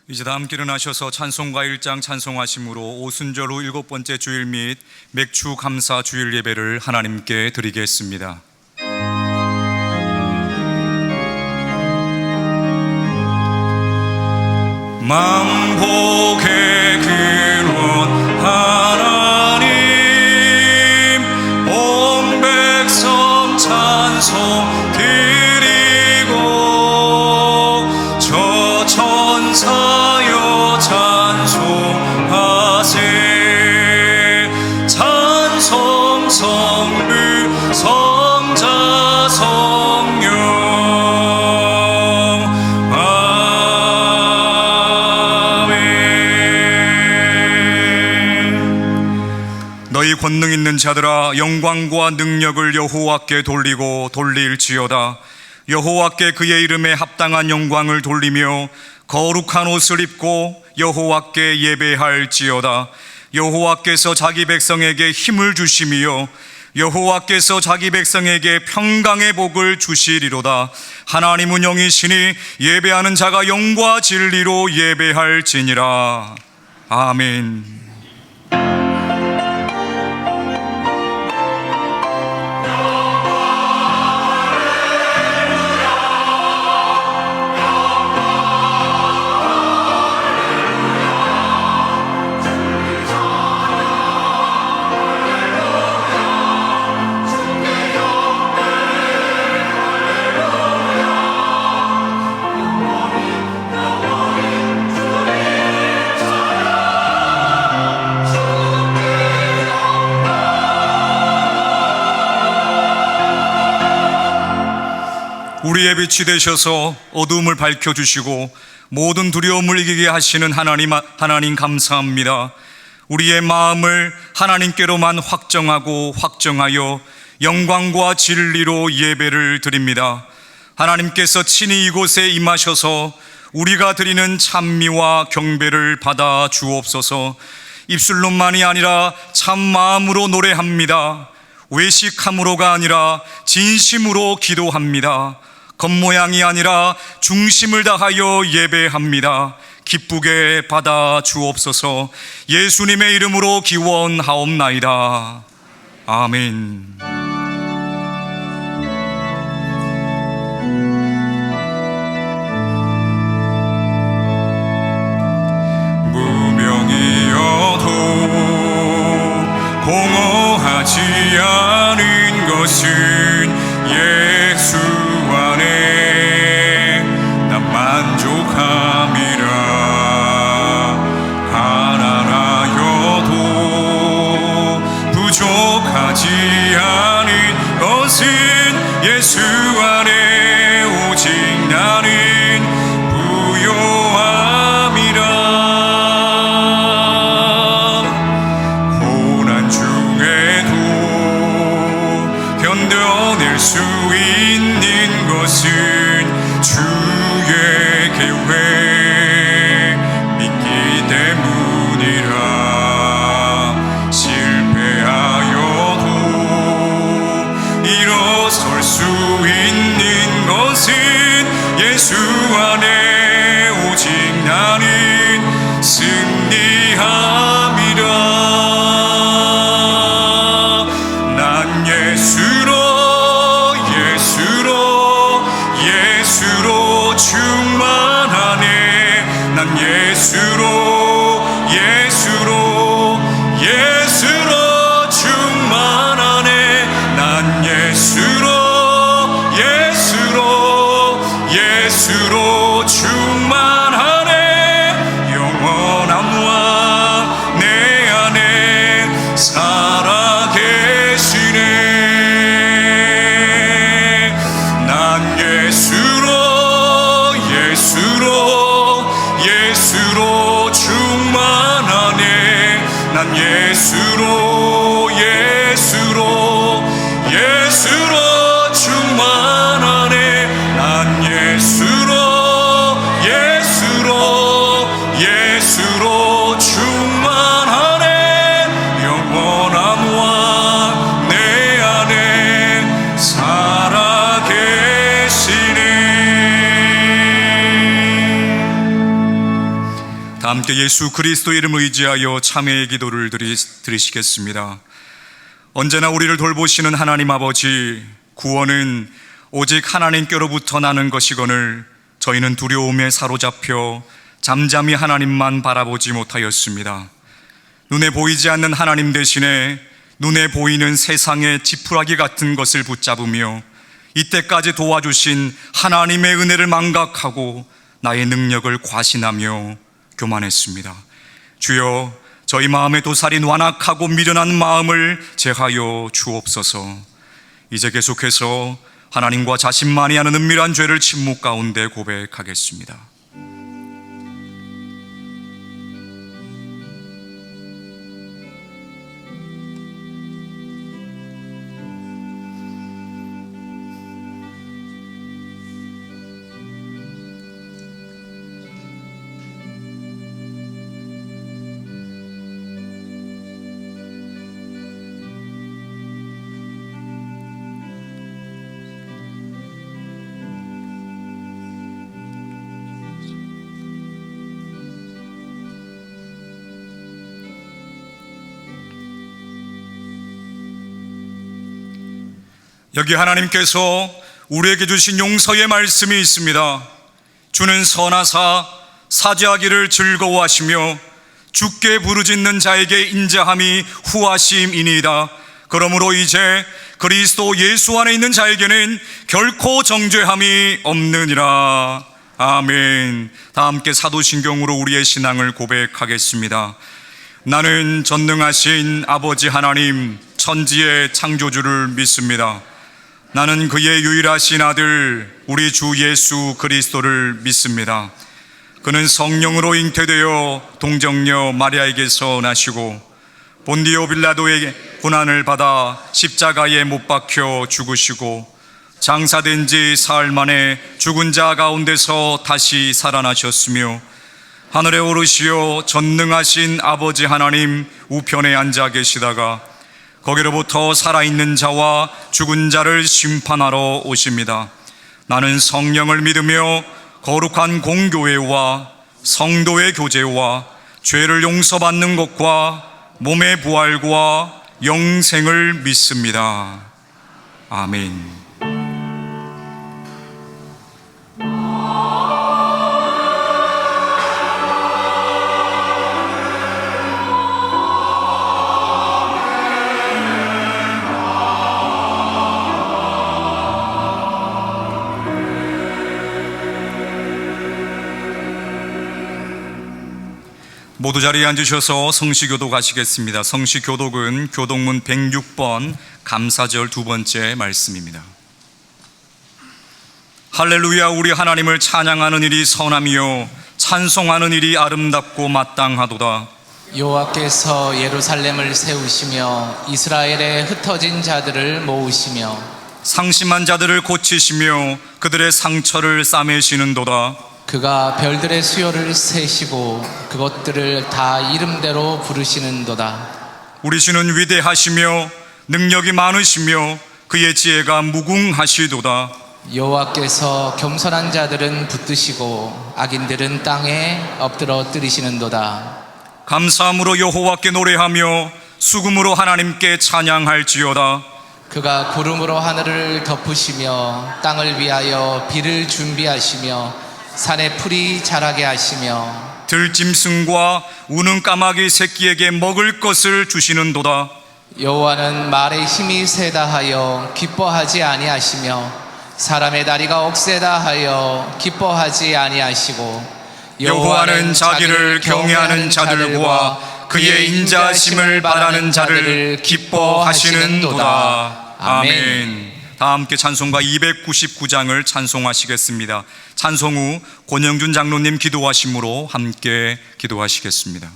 이제 다 함께 일어나셔서 찬송가 1장 찬송하심으로 오순절 후 7번째 주일 및 맥주 감사 주일 예배를 하나님께 드리겠습니다. 만복의 근원 하나님, 온 백성 찬송 드리고 저 천사여 찬송하세. 찬송 성부 성자 성령 너희 권능 있는 자들아, 영광과 능력을 여호와께 돌리고 돌릴지어다. 여호와께 그의 이름에 합당한 영광을 돌리며 거룩한 옷을 입고 여호와께 예배할지어다. 여호와께서 자기 백성에게 힘을 주시며 여호와께서 자기 백성에게 평강의 복을 주시리로다. 하나님은 영이시니 예배하는 자가 영과 진리로 예배할지니라. 아멘. 우리의 빛이 되셔서 어두움을 밝혀주시고 모든 두려움을 이기게 하시는 하나님 감사합니다. 우리의 마음을 하나님께로만 확정하여 영광과 진리로 예배를 드립니다. 하나님께서 친히 이곳에 임하셔서 우리가 드리는 찬미와 경배를 받아 주옵소서. 입술로만이 아니라 참 마음으로 노래합니다. 외식함으로가 아니라 진심으로 기도합니다. 겉모양이 아니라 중심을 다하여 예배합니다. 기쁘게 받아 주옵소서. 예수님의 이름으로 기원하옵나이다. 아멘. 무명이어도 공허하지 않은 것은 예수 안에 난 만족함이라. 가난하여도 부족하지 않은 것은 예수 안에 오직 나는 부요함이라. 고난 중에도 견뎌낼 수 있는 것은 주의 계획 믿기 때문이라. 실패하여도 일어설 수 있는 것은 예수 안에 오직 나는 승리함이라. 난 예수로 충만하네. 난 예수로 충만하네. 난 예수로 충만하네. 영원함과 내 안에 살아계시네. 난 예수로 충만하네. 난 예수로 함께 예수 그리스도 이름을 의지하여 참회의 기도를 드리시겠습니다. 언제나 우리를 돌보시는 하나님 아버지, 구원은 오직 하나님께로부터 나는 것이거늘 저희는 두려움에 사로잡혀 잠잠히 하나님만 바라보지 못하였습니다. 눈에 보이지 않는 하나님 대신에 눈에 보이는 세상의 지푸라기 같은 것을 붙잡으며 이때까지 도와주신 하나님의 은혜를 망각하고 나의 능력을 과신하며 교만했습니다. 주여, 저희 마음의 도살인 완악하고 미련한 마음을 제하여 주옵소서. 이제 계속해서 하나님과 자신만이 아는 은밀한 죄를 침묵 가운데 고백하겠습니다. 여기 하나님께서 우리에게 주신 용서의 말씀이 있습니다. 주는 선하사 사죄하기를 즐거워하시며 주께 부르짖는 자에게 인자함이 후하심이니이다. 그러므로 이제 그리스도 예수 안에 있는 자에게는 결코 정죄함이 없느니라. 아멘. 다 함께 사도신경으로 우리의 신앙을 고백하겠습니다. 나는 전능하신 아버지 하나님, 천지의 창조주를 믿습니다. 나는 그의 유일하신 아들 우리 주 예수 그리스도를 믿습니다. 그는 성령으로 잉태되어 동정녀 마리아에게서 나시고 본디오 빌라도의 고난을 받아 십자가에 못 박혀 죽으시고 장사된 지 사흘 만에 죽은 자 가운데서 다시 살아나셨으며 하늘에 오르시어 전능하신 아버지 하나님 우편에 앉아 계시다가 거기로부터 살아있는 자와 죽은 자를 심판하러 오십니다. 나는 성령을 믿으며 거룩한 공교회와 성도의 교제와 죄를 용서받는 것과 몸의 부활과 영생을 믿습니다. 아멘. 모두 자리에 앉으셔서 성시교독 하시겠습니다. 성시교독은 교독문 106번 감사절 두 번째 말씀입니다. 할렐루야. 우리 하나님을 찬양하는 일이 선하며 찬송하는 일이 아름답고 마땅하도다. 여호와께서 예루살렘을 세우시며 이스라엘에 흩어진 자들을 모으시며 상심한 자들을 고치시며 그들의 상처를 싸매시는도다. 그가 별들의 수요를 세시고 그것들을 다 이름대로 부르시는도다. 우리 주는 위대하시며 능력이 많으시며 그의 지혜가 무궁하시도다. 여호와께서 겸손한 자들은 붙드시고 악인들은 땅에 엎드러 뜨리시는도다. 감사함으로 여호와께 노래하며 수금으로 하나님께 찬양할지어다. 그가 구름으로 하늘을 덮으시며 땅을 위하여 비를 준비하시며 산에 풀이 자라게 하시며 들짐승과 우는 까마귀 새끼에게 먹을 것을 주시는도다. 여호와는 말에 힘이 세다 하여 기뻐하지 아니하시며 사람의 다리가 억세다 하여 기뻐하지 아니하시고 여호와는 자기를 경외하는 자들과 그의 인자하심을 바라는 자를 기뻐하시는도다. 아멘. 다 함께 찬송가 299장을 찬송하시겠습니다. 찬송 후 권영준 장로님 기도하심으로 함께 기도하시겠습니다.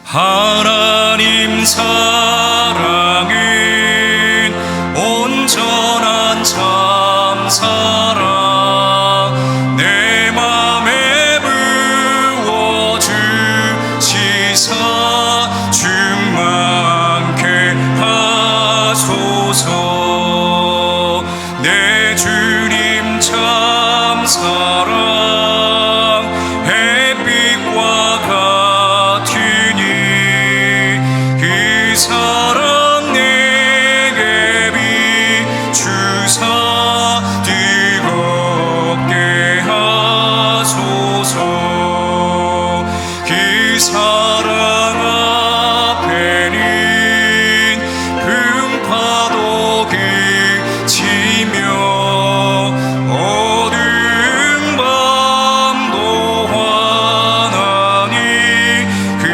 하나님 사랑은 온전한 참 사랑 내 맘에 부어주시사 충만케 하소서. 사랑 앞에는 풍파도 그치며 어두운 밤도 환하니 그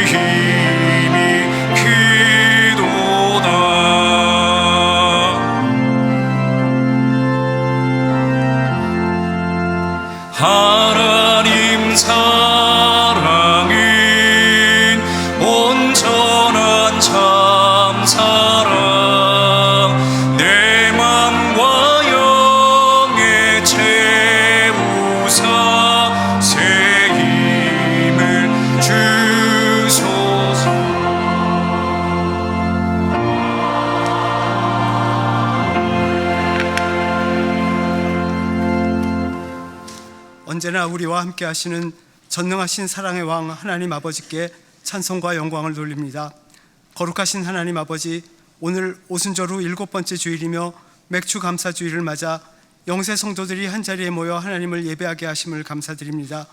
힘이 크도다. 하나님 사랑은 온전한 참 사랑 내 맘과 영에 채우사 새 힘을 주소서. 언제나 우리와 함께 하시는 전능하신 사랑의 왕 하나님 아버지께 찬송과 영광을 돌립니다. 거룩하신 하나님 아버지, 오늘 오순절 후 7번째 주일이며 맥주 감사 주일을 맞아 영세 성도들이 한자리에 모여 하나님을 예배하게 하심을 감사드립니다.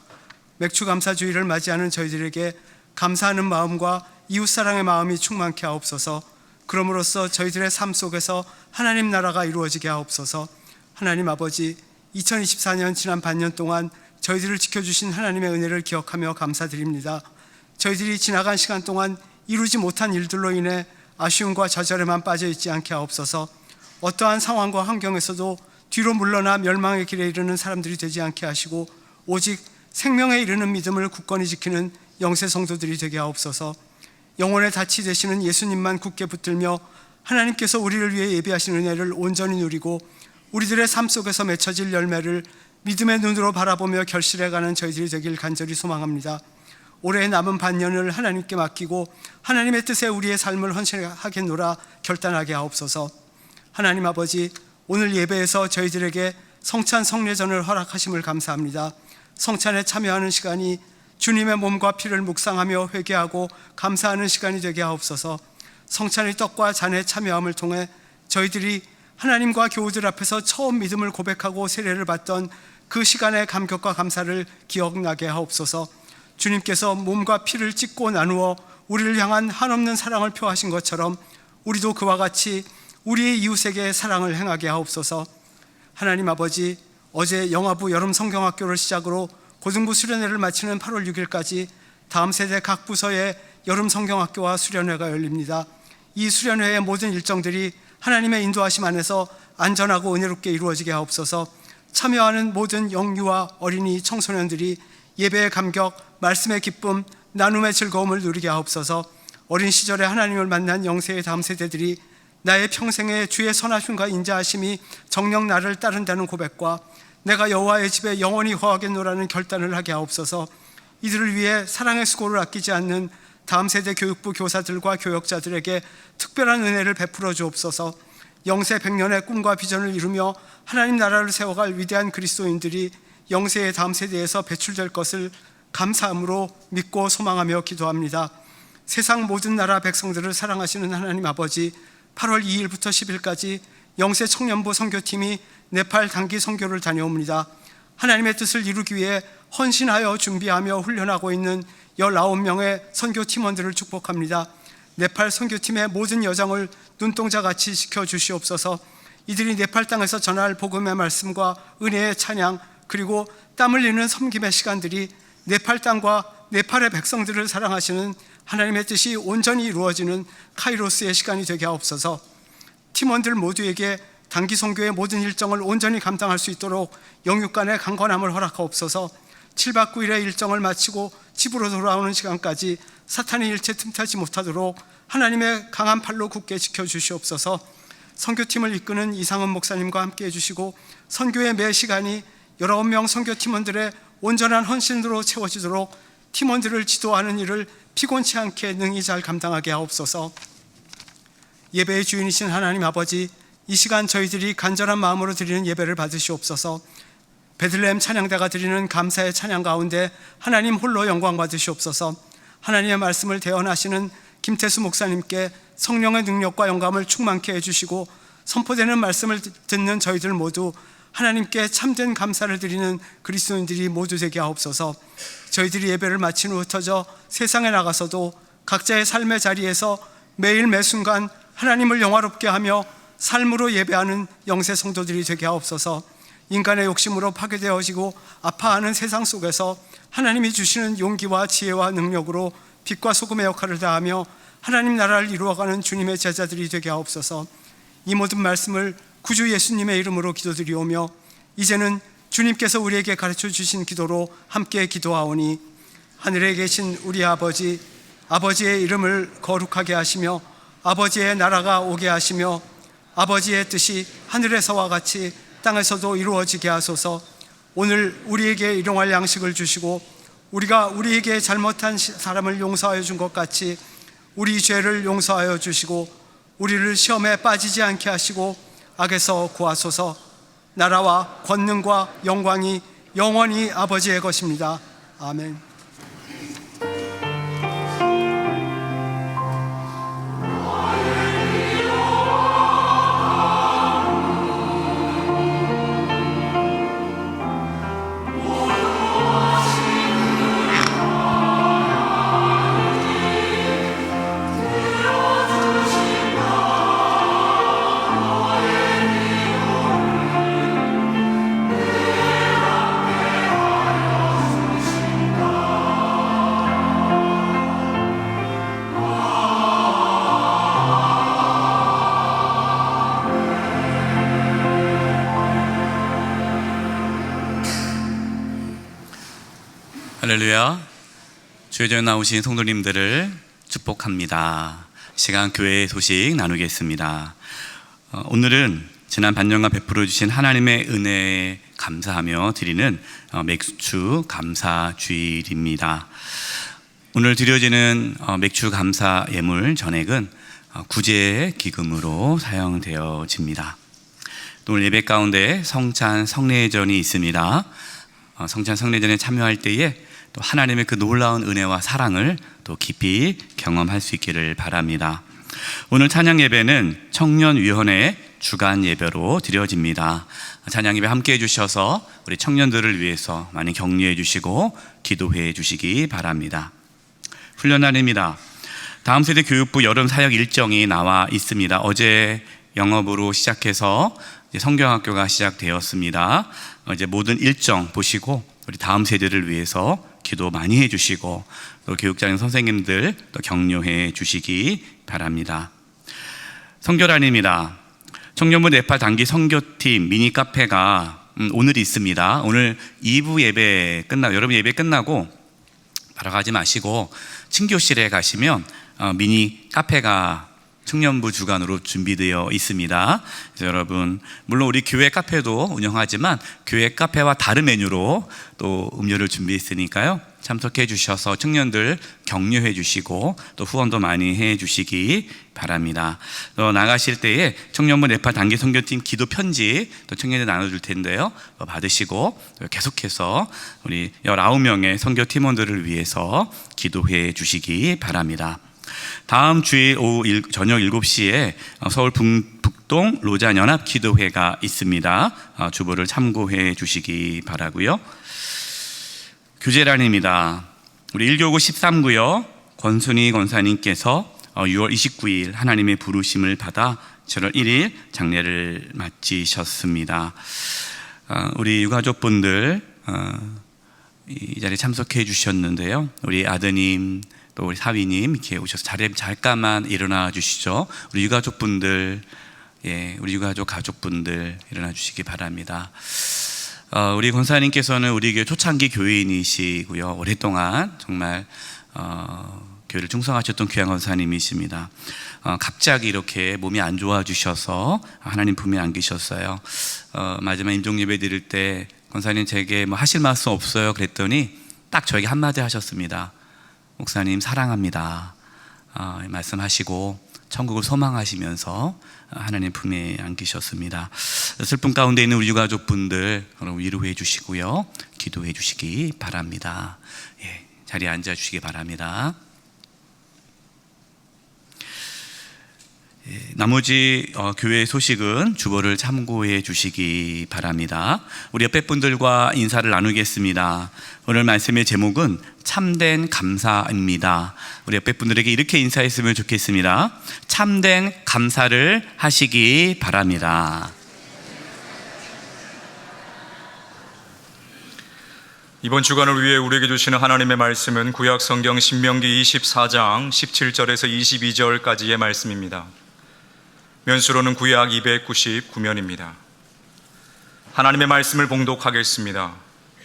맥주 감사 주일을 맞이하는 저희들에게 감사하는 마음과 이웃사랑의 마음이 충만케 하옵소서. 그럼으로써 저희들의 삶 속에서 하나님 나라가 이루어지게 하옵소서. 하나님 아버지, 2024년 지난 반년 동안 저희들을 지켜주신 하나님의 은혜를 기억하며 감사드립니다. 저희들이 지나간 시간 동안 이루지 못한 일들로 인해 아쉬움과 좌절에만 빠져있지 않게 하옵소서. 어떠한 상황과 환경에서도 뒤로 물러나 멸망의 길에 이르는 사람들이 되지 않게 하시고 오직 생명에 이르는 믿음을 굳건히 지키는 영세 성도들이 되게 하옵소서. 영혼의 닻이 되시는 예수님만 굳게 붙들며 하나님께서 우리를 위해 예비하신 은혜를 온전히 누리고 우리들의 삶 속에서 맺혀질 열매를 믿음의 눈으로 바라보며 결실해가는 저희들이 되길 간절히 소망합니다. 올해의 남은 반년을 하나님께 맡기고 하나님의 뜻에 우리의 삶을 헌신하겠노라 결단하게 하옵소서. 하나님 아버지, 오늘 예배에서 저희들에게 성찬 성례전을 허락하심을 감사합니다. 성찬에 참여하는 시간이 주님의 몸과 피를 묵상하며 회개하고 감사하는 시간이 되게 하옵소서. 성찬의 떡과 잔의 참여함을 통해 저희들이 하나님과 교우들 앞에서 처음 믿음을 고백하고 세례를 받던 그 시간의 감격과 감사를 기억나게 하옵소서. 주님께서 몸과 피를 찢고 나누어 우리를 향한 한없는 사랑을 표하신 것처럼 우리도 그와 같이 우리의 이웃에게 사랑을 행하게 하옵소서. 하나님 아버지, 어제 영화부 여름 성경학교를 시작으로 고등부 수련회를 마치는 8월 6일까지 다음 세대 각 부서의 여름 성경학교와 수련회가 열립니다. 이 수련회의 모든 일정들이 하나님의 인도하심 안에서 안전하고 은혜롭게 이루어지게 하옵소서. 참여하는 모든 영유아 어린이 청소년들이 예배의 감격, 말씀의 기쁨, 나눔의 즐거움을 누리게 하옵소서. 어린 시절에 하나님을 만난 영세의 다음 세대들이 나의 평생에 주의 선하심과 인자하심이 정녕 나를 따른다는 고백과 내가 여호와의 집에 영원히 거하겠노라는 결단을 하게 하옵소서. 이들을 위해 사랑의 수고를 아끼지 않는 다음 세대 교육부 교사들과 교역자들에게 특별한 은혜를 베풀어 주옵소서. 영세 100년의 꿈과 비전을 이루며 하나님 나라를 세워갈 위대한 그리스도인들이 영세의 다음 세대에서 배출될 것을 감사함으로 믿고 소망하며 기도합니다. 세상 모든 나라 백성들을 사랑하시는 하나님 아버지, 8월 2일부터 10일까지 영세 청년부 선교팀이 네팔 단기 선교를 다녀옵니다. 하나님의 뜻을 이루기 위해 헌신하여 준비하며 훈련하고 있는 19명의 선교팀원들을 축복합니다. 네팔 선교팀의 모든 여정을 눈동자같이 지켜주시옵소서. 이들이 네팔 땅에서 전할 복음의 말씀과 은혜의 찬양, 그리고 땀 흘리는 섬김의 시간들이 네팔 땅과 네팔의 백성들을 사랑하시는 하나님의 뜻이 온전히 이루어지는 카이로스의 시간이 되게 하옵소서. 팀원들 모두에게 단기 선교의 모든 일정을 온전히 감당할 수 있도록 영육간의 강건함을 허락하옵소서. 7박 9일의 일정을 마치고 집으로 돌아오는 시간까지 사탄이 일체 틈타지 못하도록 하나님의 강한 팔로 굳게 지켜주시옵소서. 선교팀을 이끄는 이상은 목사님과 함께 해주시고 선교의 매 시간이 19명 선교팀원들의 온전한 헌신으로 채워지도록 팀원들을 지도하는 일을 피곤치 않게 능히 잘 감당하게 하옵소서. 예배의 주인이신 하나님 아버지, 이 시간 저희들이 간절한 마음으로 드리는 예배를 받으시옵소서. 베들레헴 찬양대가 드리는 감사의 찬양 가운데 하나님 홀로 영광 받으시옵소서. 하나님의 말씀을 대언하시는 김태수 목사님께 성령의 능력과 영감을 충만케 해주시고 선포되는 말씀을 듣는 저희들 모두 하나님께 참된 감사를 드리는 그리스도인들이 모두 되게 하옵소서. 저희들이 예배를 마친 후 흩어져 세상에 나가서도 각자의 삶의 자리에서 매일 매순간 하나님을 영화롭게 하며 삶으로 예배하는 영세 성도들이 되게 하옵소서. 인간의 욕심으로 파괴되어지고 아파하는 세상 속에서 하나님이 주시는 용기와 지혜와 능력으로 빛과 소금의 역할을 다하며 하나님 나라를 이루어가는 주님의 제자들이 되게 하옵소서. 이 모든 말씀을 구주 예수님의 이름으로 기도드리오며 이제는 주님께서 우리에게 가르쳐 주신 기도로 함께 기도하오니, 하늘에 계신 우리 아버지, 아버지의 이름을 거룩하게 하시며 아버지의 나라가 오게 하시며 아버지의 뜻이 하늘에서와 같이 땅에서도 이루어지게 하소서. 오늘 우리에게 일용할 양식을 주시고 우리가 우리에게 잘못한 사람을 용서하여 준 것 같이 우리 죄를 용서하여 주시고 우리를 시험에 빠지지 않게 하시고 악에서 구하소서. 나라와 권능과 영광이 영원히 아버지의 것입니다. 아멘. 할렐루야. 주의 전에 나오신 성도님들을 축복합니다. 시간 교회의 소식 나누겠습니다. 오늘은 지난 반년간 베풀어 주신 하나님의 은혜에 감사하며 드리는 맥주 감사 주일입니다. 오늘 드려지는 맥주 감사 예물 전액은 구제 기금으로 사용되어집니다. 오늘 예배 가운데 성찬 성례전이 있습니다. 성찬 성례전에 참여할 때에 또 하나님의 그 놀라운 은혜와 사랑을 또 깊이 경험할 수 있기를 바랍니다. 오늘 찬양 예배는 청년위원회 주간 예배로 드려집니다. 찬양 예배 함께 해주셔서 우리 청년들을 위해서 많이 격려해 주시고 기도해 주시기 바랍니다. 훈련 날입니다. 다음 세대 교육부 여름 사역 일정이 나와 있습니다. 어제 영업으로 시작해서 이제 성경학교가 시작되었습니다. 이제 모든 일정 보시고 우리 다음 세대를 위해서 기도 많이 해주시고 또 교육장 선생님들 또 격려해 주시기 바랍니다. 선교란입니다. 청년부 네팔 단기 선교팀 미니 카페가 오늘 있습니다. 오늘 2부 예배 여러분 예배 끝나고 바로 가지 마시고 친교실에 가시면 미니 카페가 청년부 주관으로 준비되어 있습니다. 그래서 여러분, 물론 우리 교회 카페도 운영하지만 교회 카페와 다른 메뉴로 또 음료를 준비했으니까요, 참석해 주셔서 청년들 격려해 주시고 또 후원도 많이 해 주시기 바랍니다. 또 나가실 때에 청년부 네팔 단기 선교팀 기도 편지 또 청년들 나눠줄 텐데요, 받으시고 계속해서 우리 19명의 선교 팀원들을 위해서 기도해 주시기 바랍니다. 다음 주일 저녁 7시에 서울 북동 로잔 연합 기도회가 있습니다. 주보를 참고해 주시기 바라고요. 교제란입니다. 우리 1교구 13구요 권순희 권사님께서 6월 29일 하나님의 부르심을 받아 7월 1일 장례를 마치셨습니다. 우리 유가족분들 이 자리에 참석해 주셨는데요, 우리 아드님 또 우리 사위님 이렇게 오셔서 자리에 잠깐만 일어나 주시죠. 우리 유가족분들, 우리 유가족 가족분들 일어나 주시기 바랍니다. 우리 권사님께서는 우리 교회 초창기 교회인이시고요, 오랫동안 정말 교회를 충성하셨던 귀한 권사님이십니다. 갑자기 이렇게 몸이 안 좋아 주셔서 하나님 품에 안기셨어요. 마지막 임종 예배 드릴 때 권사님 제게 뭐 하실 말씀 없어요 그랬더니 딱 저에게 한마디 하셨습니다. 목사님 사랑합니다. 말씀하시고 천국을 소망하시면서 하나님 품에 안기셨습니다. 슬픔 가운데 있는 우리 유가족분들 위로해 주시고요, 기도해 주시기 바랍니다. 자리에 앉아 주시기 바랍니다. 나머지 교회 소식은 주보를 참고해 주시기 바랍니다. 우리 옆에 분들과 인사를 나누겠습니다. 오늘 말씀의 제목은 참된 감사입니다. 우리 옆에 분들에게 이렇게 인사했으면 좋겠습니다. 참된 감사를 하시기 바랍니다. 이번 주간을 위해 우리에게 주시는 하나님의 말씀은 구약 성경 신명기 24장 17절에서 22절까지의 말씀입니다. 면수로는 구약 299면입니다. 하나님의 말씀을 봉독하겠습니다.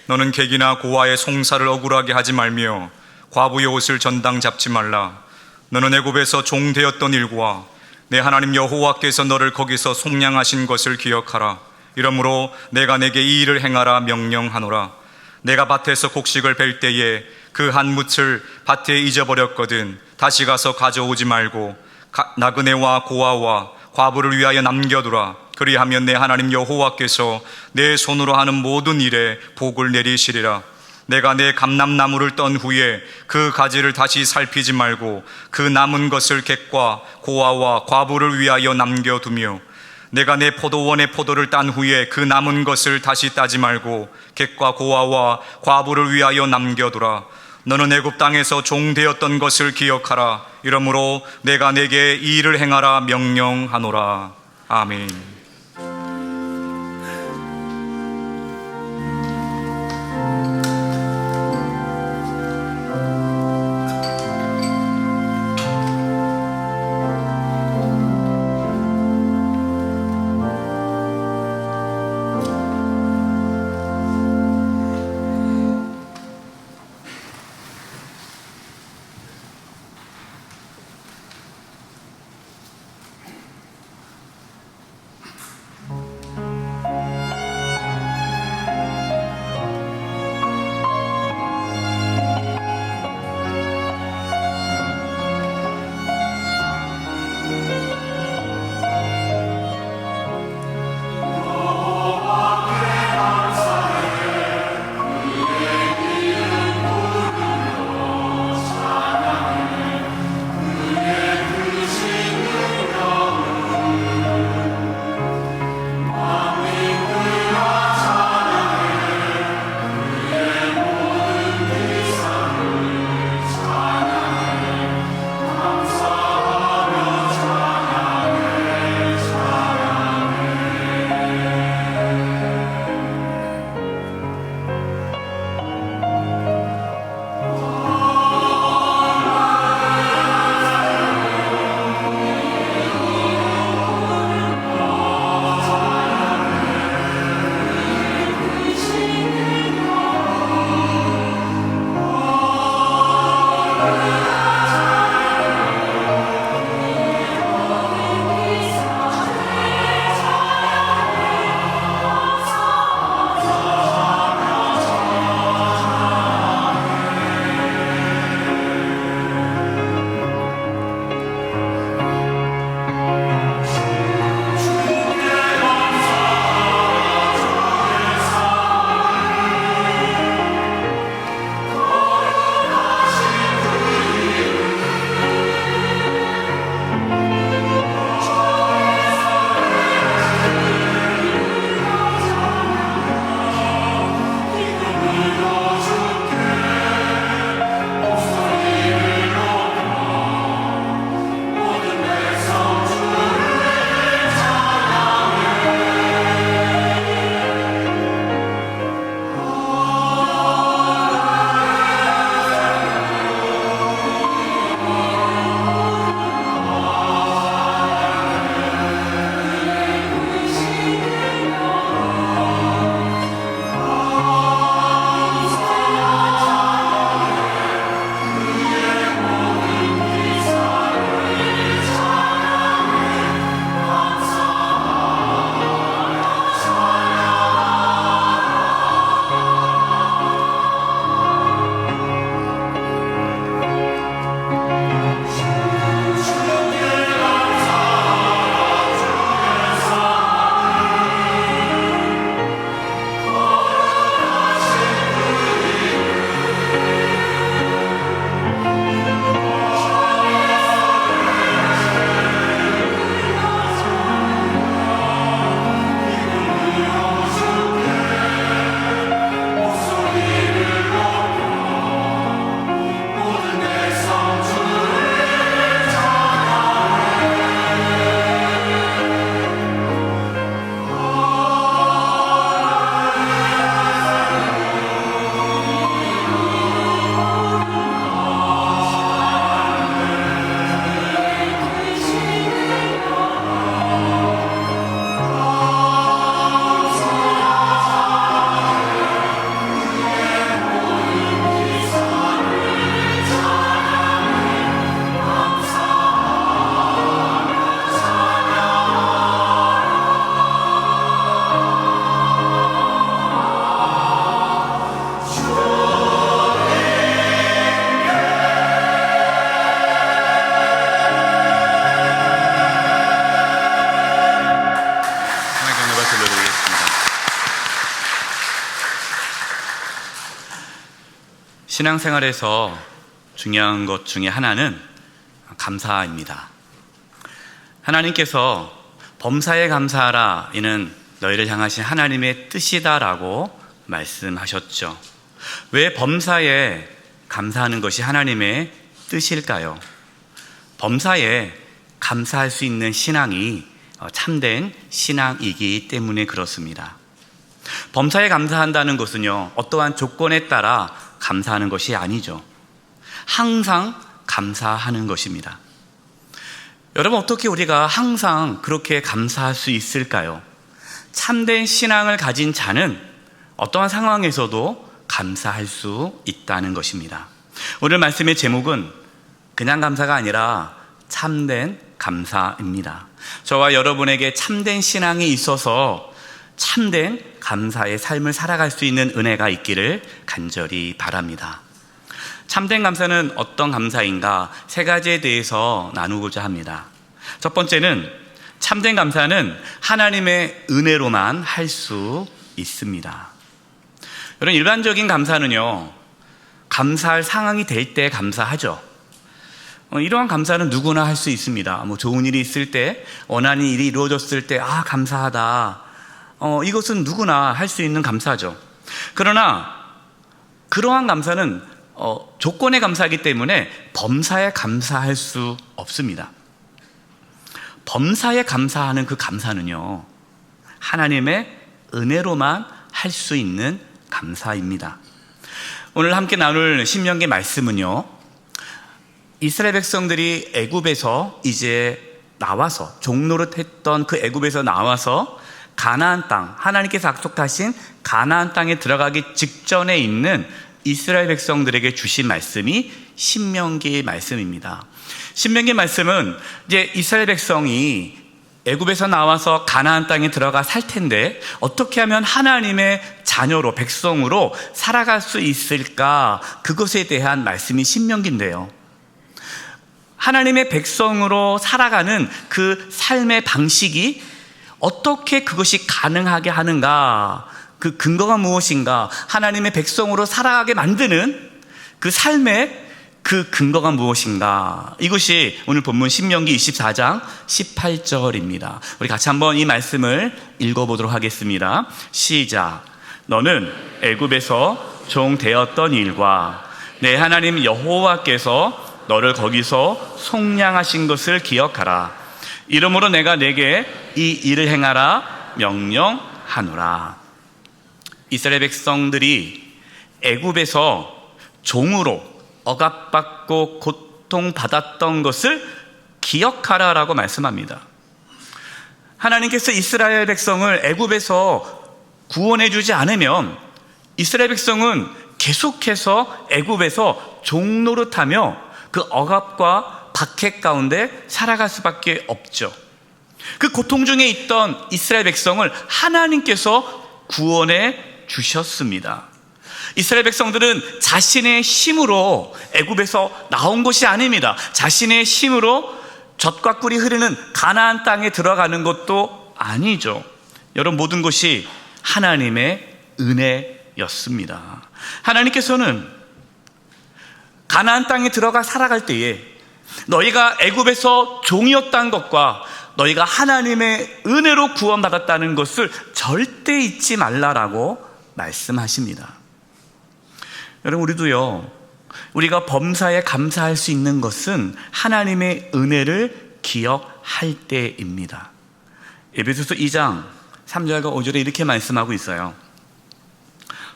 너는 객이나 고아의 송사를 억울하게 하지 말며 과부의 옷을 전당 잡지 말라. 너는 애굽에서 종되었던 일과 내 하나님 여호와께서 너를 거기서 속량하신 것을 기억하라. 이러므로 내가 내게 이 일을 행하라 명령하노라. 내가 밭에서 곡식을 벨 때에 그 한 뭇을 밭에 잊어버렸거든 다시 가서 가져오지 말고 나그네와 고아와 과부를 위하여 남겨두라. 그리하면 내 하나님 여호와께서 내 손으로 하는 모든 일에 복을 내리시리라. 내가 내 감람나무를 떤 후에 그 가지를 다시 살피지 말고 그 남은 것을 객과 고아와 과부를 위하여 남겨두며 내가 내 포도원의 포도를 딴 후에 그 남은 것을 다시 따지 말고 객과 고아와 과부를 위하여 남겨두라. 너는 애굽 땅에서 종되었던 것을 기억하라. 이러므로 내가 내게 이 일을 행하라 명령하노라. 아멘. 신앙생활에서 중요한 것 중에 하나는 감사입니다. 하나님께서 범사에 감사하라, 이는 너희를 향하신 하나님의 뜻이다라고 말씀하셨죠. 왜 범사에 감사하는 것이 하나님의 뜻일까요? 범사에 감사할 수 있는 신앙이 참된 신앙이기 때문에 그렇습니다. 범사에 감사한다는 것은요, 어떠한 조건에 따라 감사하는 것이 아니죠. 항상 감사하는 것입니다. 여러분, 어떻게 우리가 항상 그렇게 감사할 수 있을까요? 참된 신앙을 가진 자는 어떠한 상황에서도 감사할 수 있다는 것입니다. 오늘 말씀의 제목은 그냥 감사가 아니라 참된 감사입니다. 저와 여러분에게 참된 신앙이 있어서 참된 감사의 삶을 살아갈 수 있는 은혜가 있기를 간절히 바랍니다. 참된 감사는 어떤 감사인가? 세 가지에 대해서 나누고자 합니다. 첫 번째는 참된 감사는 하나님의 은혜로만 할 수 있습니다. 여러분, 일반적인 감사는요, 감사할 상황이 될 때 감사하죠. 이러한 감사는 누구나 할 수 있습니다. 좋은 일이 있을 때, 원하는 일이 이루어졌을 때, 감사하다. 이것은 누구나 할 수 있는 감사죠. 그러나 그러한 감사는 조건의 감사이기 때문에 범사에 감사할 수 없습니다. 범사에 감사하는 그 감사는요, 하나님의 은혜로만 할 수 있는 감사입니다. 오늘 함께 나눌 신명기 말씀은요, 이스라엘 백성들이 애굽에서 이제 나와서 종노릇했던 그 애굽에서 나와서 가나안 땅, 하나님께서 약속하신 가나안 땅에 들어가기 직전에 있는 이스라엘 백성들에게 주신 말씀이 신명기 말씀입니다. 신명기 말씀은 이제 이스라엘 백성이 애굽에서 나와서 가나안 땅에 들어가 살 텐데 어떻게 하면 하나님의 자녀로, 백성으로 살아갈 수 있을까, 그것에 대한 말씀이 신명기인데요, 하나님의 백성으로 살아가는 그 삶의 방식이 어떻게 그것이 가능하게 하는가, 그 근거가 무엇인가, 하나님의 백성으로 살아가게 만드는 그 삶의 그 근거가 무엇인가, 이것이 오늘 본문 신명기 24장 18절입니다. 우리 같이 한번 이 말씀을 읽어보도록 하겠습니다. 시작. 너는 애굽에서 종 되었던 일과 내 하나님 여호와께서 너를 거기서 속량하신 것을 기억하라. 이러므로 내가 내게 이 일을 행하라 명령하노라. 이스라엘 백성들이 애굽에서 종으로 억압받고 고통받았던 것을 기억하라라고 말씀합니다. 하나님께서 이스라엘 백성을 애굽에서 구원해 주지 않으면 이스라엘 백성은 계속해서 애굽에서 종노릇하며 그 억압과 박해 가운데 살아갈 수밖에 없죠. 그 고통 중에 있던 이스라엘 백성을 하나님께서 구원해 주셨습니다. 이스라엘 백성들은 자신의 힘으로 애굽에서 나온 것이 아닙니다. 자신의 힘으로 젖과 꿀이 흐르는 가나안 땅에 들어가는 것도 아니죠. 여러분, 모든 것이 하나님의 은혜였습니다. 하나님께서는 가나안 땅에 들어가 살아갈 때에 너희가 애굽에서 종이었다는 것과 너희가 하나님의 은혜로 구원받았다는 것을 절대 잊지 말라라고 말씀하십니다. 여러분, 우리도요, 우리가 범사에 감사할 수 있는 것은 하나님의 은혜를 기억할 때입니다. 에베소서 2장 3절과 5절에 이렇게 말씀하고 있어요.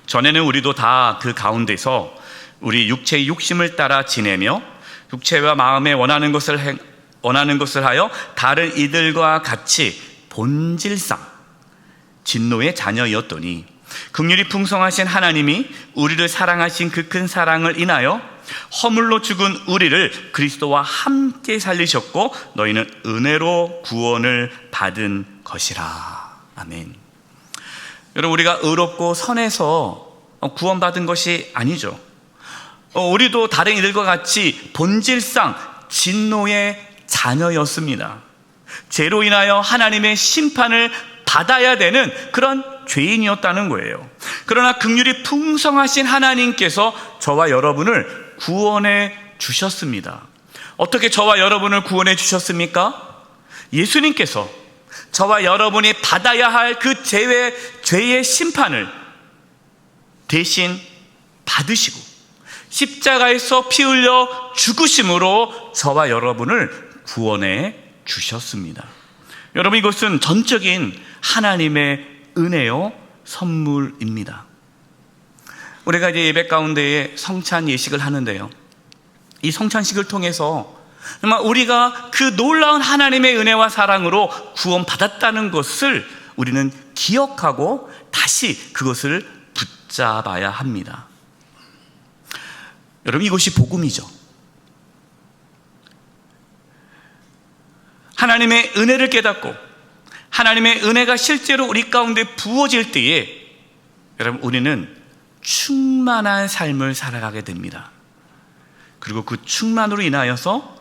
전에는 우리도 다 그 가운데서 우리 육체의 욕심을 따라 지내며 육체와 마음에 원하는 것을 하여 다른 이들과 같이 본질상 진노의 자녀였더니 긍휼이 풍성하신 하나님이 우리를 사랑하신 그 큰 사랑을 인하여 허물로 죽은 우리를 그리스도와 함께 살리셨고 너희는 은혜로 구원을 받은 것이라. 아멘. 여러분, 우리가 의롭고 선해서 구원받은 것이 아니죠. 우리도 다른 이들과 같이 본질상 진노의 자녀였습니다. 죄로 인하여 하나님의 심판을 받아야 되는 그런 죄인이었다는 거예요. 그러나 긍휼이 풍성하신 하나님께서 저와 여러분을 구원해 주셨습니다. 어떻게 저와 여러분을 구원해 주셨습니까? 예수님께서 저와 여러분이 받아야 할 그 죄의 심판을 대신 받으시고 십자가에서 피 흘려 죽으심으로 저와 여러분을 구원해 주셨습니다. 여러분, 이것은 전적인 하나님의 은혜요 선물입니다. 우리가 이제 예배 가운데에 성찬 예식을 하는데요, 이 성찬식을 통해서 정말 우리가 그 놀라운 하나님의 은혜와 사랑으로 구원받았다는 것을 우리는 기억하고 다시 그것을 붙잡아야 합니다. 여러분, 이것이 복음이죠. 하나님의 은혜를 깨닫고 하나님의 은혜가 실제로 우리 가운데 부어질 때에 여러분, 우리는 충만한 삶을 살아가게 됩니다. 그리고 그 충만으로 인하여서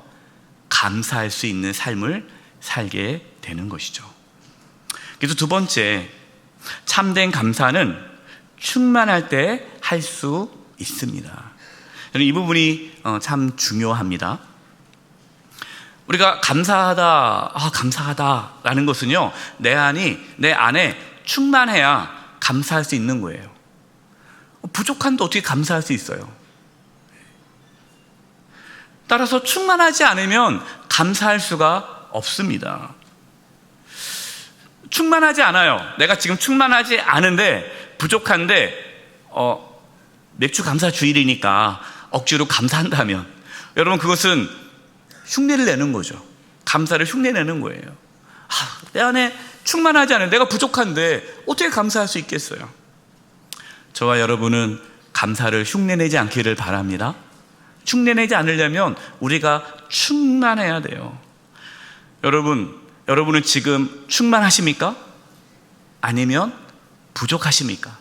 감사할 수 있는 삶을 살게 되는 것이죠. 그래서 두 번째, 참된 감사는 충만할 때 할 수 있습니다. 이 부분이 참 중요합니다. 우리가 감사하다라는 것은요, 내 안에 충만해야 감사할 수 있는 거예요. 부족한데 어떻게 감사할 수 있어요? 따라서 충만하지 않으면 감사할 수가 없습니다. 충만하지 않아요. 내가 지금 충만하지 않은데, 부족한데 맥주 감사 주일이니까 억지로 감사한다면 여러분, 그것은 흉내를 내는 거죠. 감사를 흉내내는 거예요. 내 안에 충만하지 않은, 내가 부족한데 어떻게 감사할 수 있겠어요? 저와 여러분은 감사를 흉내내지 않기를 바랍니다. 흉내내지 않으려면 우리가 충만해야 돼요. 여러분은 지금 충만하십니까? 아니면 부족하십니까?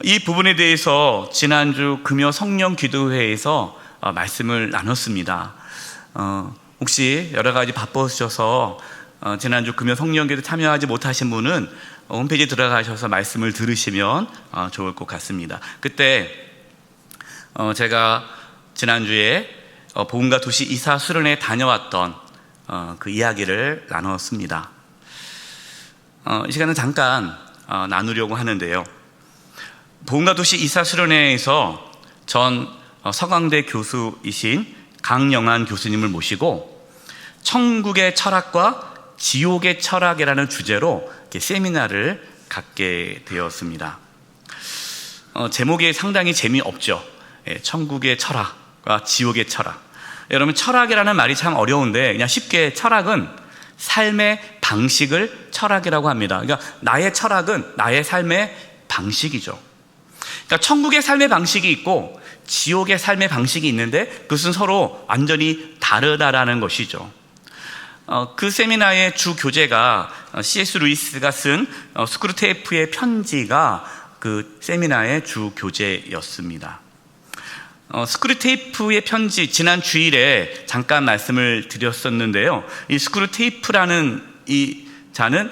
이 부분에 대해서 지난주 금요 성령 기도회에서 말씀을 나눴습니다. 혹시 여러 가지 바쁘셔서 지난주 금요 성령 기도 참여하지 못하신 분은 홈페이지에 들어가셔서 말씀을 들으시면 좋을 것 같습니다. 그때 제가 지난주에 복음과 도시 이사 수련회 다녀왔던 그 이야기를 나눴습니다. 이 시간은 잠깐 나누려고 하는데요, 복음과 도시 이사 수련회에서 전 서강대 교수이신 강영한 교수님을 모시고 천국의 철학과 지옥의 철학이라는 주제로 세미나를 갖게 되었습니다. 제목이 상당히 재미없죠. 천국의 철학과 지옥의 철학. 여러분, 철학이라는 말이 참 어려운데 그냥 쉽게 철학은 삶의 방식을 철학이라고 합니다. 그러니까 나의 철학은 나의 삶의 방식이죠. 그러니까 천국의 삶의 방식이 있고 지옥의 삶의 방식이 있는데 그것은 서로 완전히 다르다라는 것이죠. 그 세미나의 주 교재가 C.S. 루이스가 쓴 스크루테이프의 편지가 그 세미나의 주 교재였습니다. 스크루테이프의 편지, 지난 주일에 잠깐 말씀을 드렸었는데요, 이 스크루테이프라는 이 자는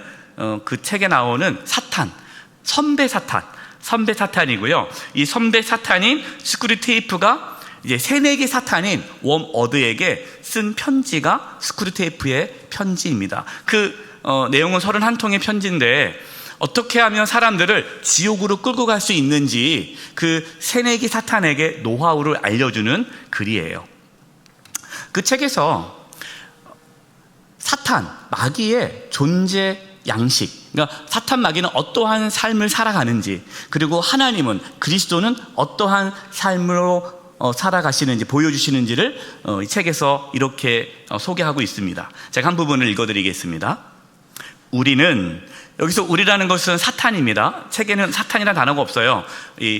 그 책에 나오는 선배 사탄이고요. 이 선배 사탄인 스크루테이프가 이제 새내기 사탄인 웜어드에게 쓴 편지가 스크루테이프의 편지입니다. 그 내용은 31통의 편지인데 어떻게 하면 사람들을 지옥으로 끌고 갈 수 있는지 그 새내기 사탄에게 노하우를 알려주는 글이에요. 그 책에서 마귀의 존재 양식, 그러니까 사탄 마귀는 어떠한 삶을 살아가는지, 그리고 하나님은, 그리스도는 어떠한 삶으로 살아가시는지 보여주시는지를 이 책에서 이렇게 소개하고 있습니다. 제가 한 부분을 읽어드리겠습니다. 우리는, 여기서 우리라는 것은 사탄입니다. 책에는 사탄이라는 단어가 없어요.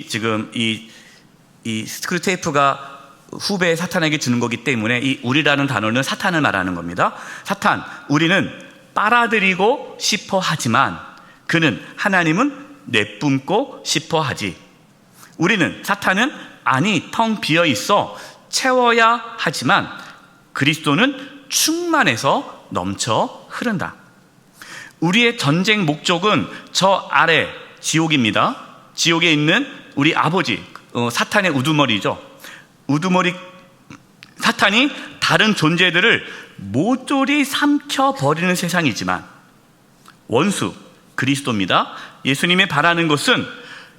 지금 이 스크루테이프가 후배 사탄에게 주는 거기 때문에 이 우리라는 단어는 사탄을 말하는 겁니다. 우리는 빨아들이고 싶어 하지만 그는, 하나님은 내뿜고 싶어 하지. 사탄은 안이 텅 비어 있어 채워야 하지만 그리스도는 충만해서 넘쳐 흐른다. 우리의 전쟁 목적은 저 아래 지옥입니다. 지옥에 있는 우리 아버지, 사탄의 우두머리죠. 우두머리 사탄이 다른 존재들을 모조리 삼켜버리는 세상이지만 원수 그리스도입니다. 예수님이 바라는 것은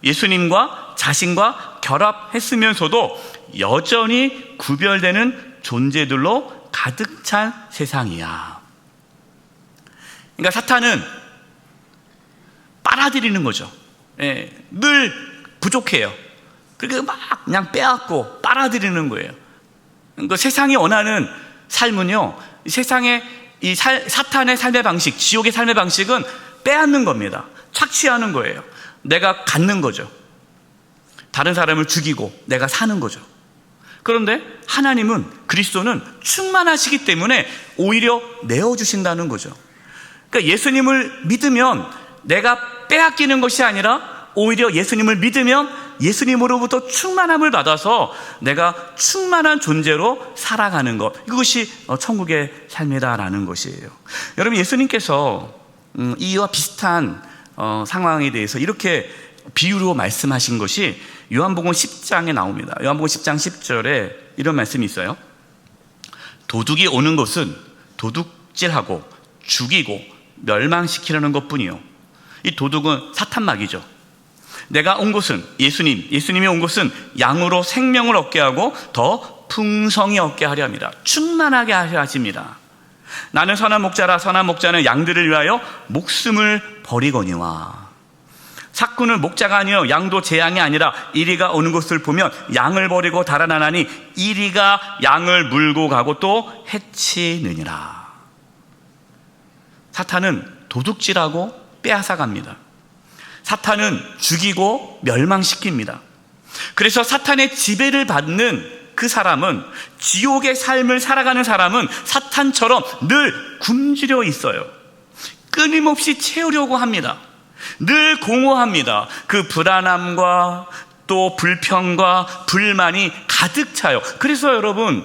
예수님과 자신과 결합했으면서도 여전히 구별되는 존재들로 가득 찬 세상이야. 그러니까 사탄은 빨아들이는 거죠. 늘 부족해요. 그러니까 막 그냥 빼앗고 빨아들이는 거예요. 그러니까 세상이 원하는 삶은요, 세상의 이 사탄의 삶의 방식, 지옥의 삶의 방식은 빼앗는 겁니다. 착취하는 거예요. 내가 갖는 거죠. 다른 사람을 죽이고 내가 사는 거죠. 그런데 하나님은, 그리스도는 충만하시기 때문에 오히려 내어주신다는 거죠. 그러니까 예수님을 믿으면 내가 빼앗기는 것이 아니라 오히려 예수님을 믿으면 예수님으로부터 충만함을 받아서 내가 충만한 존재로 살아가는 것, 이것이 천국의 삶이다라는 것이에요. 여러분, 예수님께서 이와 비슷한 상황에 대해서 이렇게 비유로 말씀하신 것이 요한복음 10장에 나옵니다. 요한복음 10장 10절에 이런 말씀이 있어요. 도둑이 오는 것은 도둑질하고 죽이고 멸망시키려는 것뿐이요. 이 도둑은 사탄마귀죠. 내가 온 것은, 예수님이 온 것은 양으로 생명을 얻게 하고 더 풍성히 얻게 하려 합니다. 충만하게 하려 하십니다. 나는 선한 목자라. 선한 목자는 양들을 위하여 목숨을 버리거니와. 삭구는 목자가 아니요 양도 제 양이 아니라 이리가 오는 것을 보면 양을 버리고 달아나나니 이리가 양을 물고 가고 또 해치느니라. 사탄은 도둑질하고 빼앗아갑니다. 사탄은 죽이고 멸망시킵니다. 그래서 사탄의 지배를 받는 그 사람은, 지옥의 삶을 살아가는 사람은 사탄처럼 늘 굶주려 있어요. 끊임없이 채우려고 합니다. 늘 공허합니다. 그 불안함과 또 불평과 불만이 가득 차요. 그래서 여러분,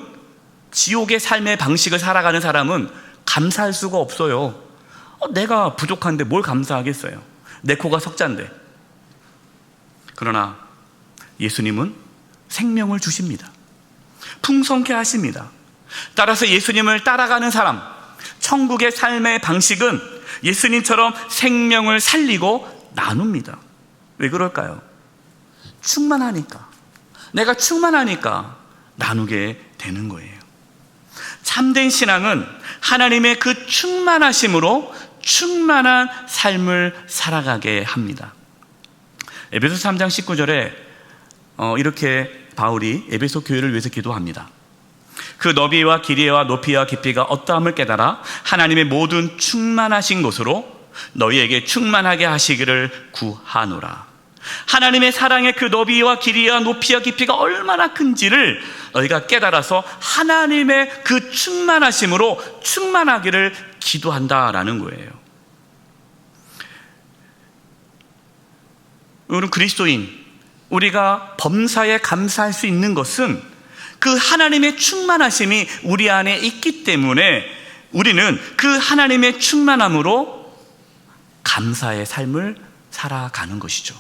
지옥의 삶의 방식을 살아가는 사람은 감사할 수가 없어요. 내가 부족한데 뭘 감사하겠어요? 내 코가 석잔데. 그러나 예수님은 생명을 주십니다. 풍성케 하십니다. 따라서 예수님을 따라가는 사람, 천국의 삶의 방식은 예수님처럼 생명을 살리고 나눕니다. 왜 그럴까요? 충만하니까. 내가 충만하니까 나누게 되는 거예요. 참된 신앙은 하나님의 그 충만하심으로 충만한 삶을 살아가게 합니다. 에베소 3장 19절에 이렇게 바울이 에베소 교회를 위해서 기도합니다. 그 너비와 길이와 높이와 깊이가 어떠함을 깨달아 하나님의 모든 충만하신 것으로 너희에게 충만하게 하시기를 구하노라. 하나님의 사랑의 그 너비와 길이와 높이와 깊이가 얼마나 큰지를 너희가 깨달아서 하나님의 그 충만하심으로 충만하기를 기도한다라는 거예요. 우리 그리스도인, 우리가 범사에 감사할 수 있는 것은 그 하나님의 충만하심이 우리 안에 있기 때문에 우리는 그 하나님의 충만함으로 감사의 삶을 살아가는 것이죠.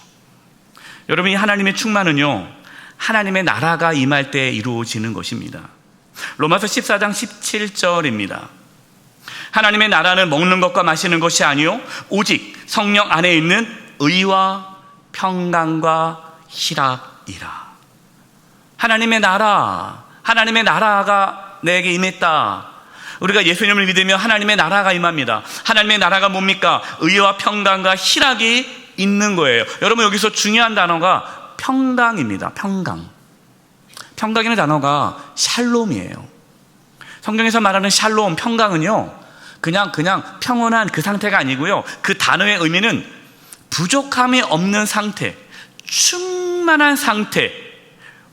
여러분, 이 하나님의 충만은요, 하나님의 나라가 임할 때 이루어지는 것입니다. 로마서 14장 17절입니다. 하나님의 나라는 먹는 것과 마시는 것이 아니요 오직 성령 안에 있는 의와 평강과 희락이라. 하나님의 나라가 내게 임했다. 우리가 예수님을 믿으면 하나님의 나라가 임합니다. 하나님의 나라가 뭡니까? 의와 평강과 희락이 있는 거예요. 여러분, 여기서 중요한 단어가 평강입니다. 평강이라는 단어가 샬롬이에요. 성경에서 말하는 샬롬, 평강은요, 그냥 평온한 그 상태가 아니고요, 그 단어의 의미는 부족함이 없는 상태, 충만한 상태,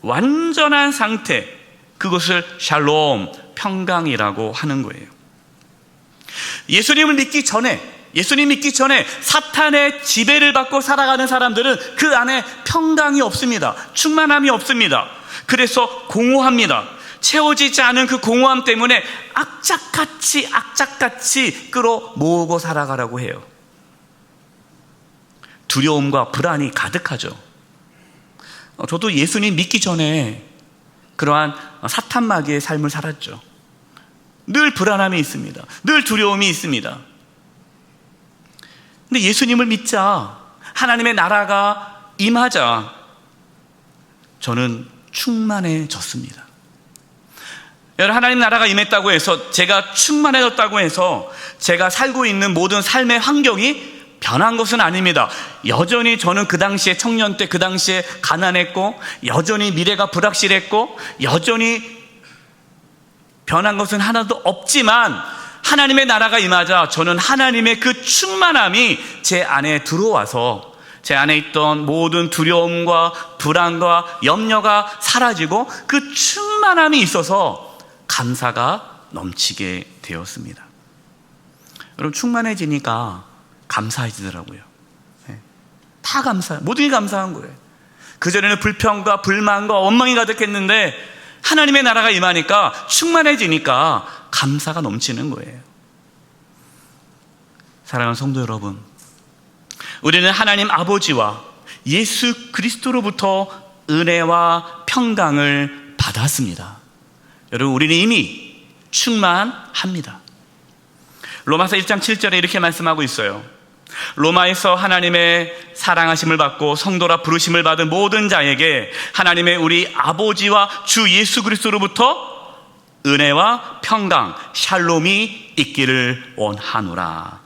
완전한 상태, 그것을 샬롬, 평강이라고 하는 거예요. 예수님 믿기 전에 사탄의 지배를 받고 살아가는 사람들은 그 안에 평강이 없습니다. 충만함이 없습니다. 그래서 공허합니다. 채워지지 않은 그 공허함 때문에 악착같이 끌어모으고 살아가라고 해요. 두려움과 불안이 가득하죠. 저도 예수님 믿기 전에 그러한 사탄마귀의 삶을 살았죠. 늘 불안함이 있습니다. 늘 두려움이 있습니다. 근데 예수님을 믿자, 하나님의 나라가 임하자 저는 충만해졌습니다. 여러분, 하나님 나라가 임했다고 해서, 제가 충만해졌다고 해서 제가 살고 있는 모든 삶의 환경이 변한 것은 아닙니다. 여전히 저는 그 당시에, 청년 때 그 당시에 가난했고, 여전히 미래가 불확실했고, 여전히 변한 것은 하나도 없지만, 하나님의 나라가 임하자 저는 하나님의 그 충만함이 제 안에 들어와서 제 안에 있던 모든 두려움과 불안과 염려가 사라지고 그 충만함이 있어서 감사가 넘치게 되었습니다. 여러분, 충만해지니까 감사해지더라고요. 다 감사해요. 모든 게 감사한 거예요. 그전에는 불평과 불만과 원망이 가득했는데 하나님의 나라가 임하니까, 충만해지니까 감사가 넘치는 거예요. 사랑하는 성도 여러분, 우리는 하나님 아버지와 예수 그리스도로부터 은혜와 평강을 받았습니다. 여러분, 우리는 이미 충만합니다. 로마서 1장 7절에 이렇게 말씀하고 있어요. 로마에서 하나님의 사랑하심을 받고 성도라 부르심을 받은 모든 자에게 하나님의 우리 아버지와 주 예수 그리스도로부터 은혜와 평강, 샬롬이 있기를 원하노라.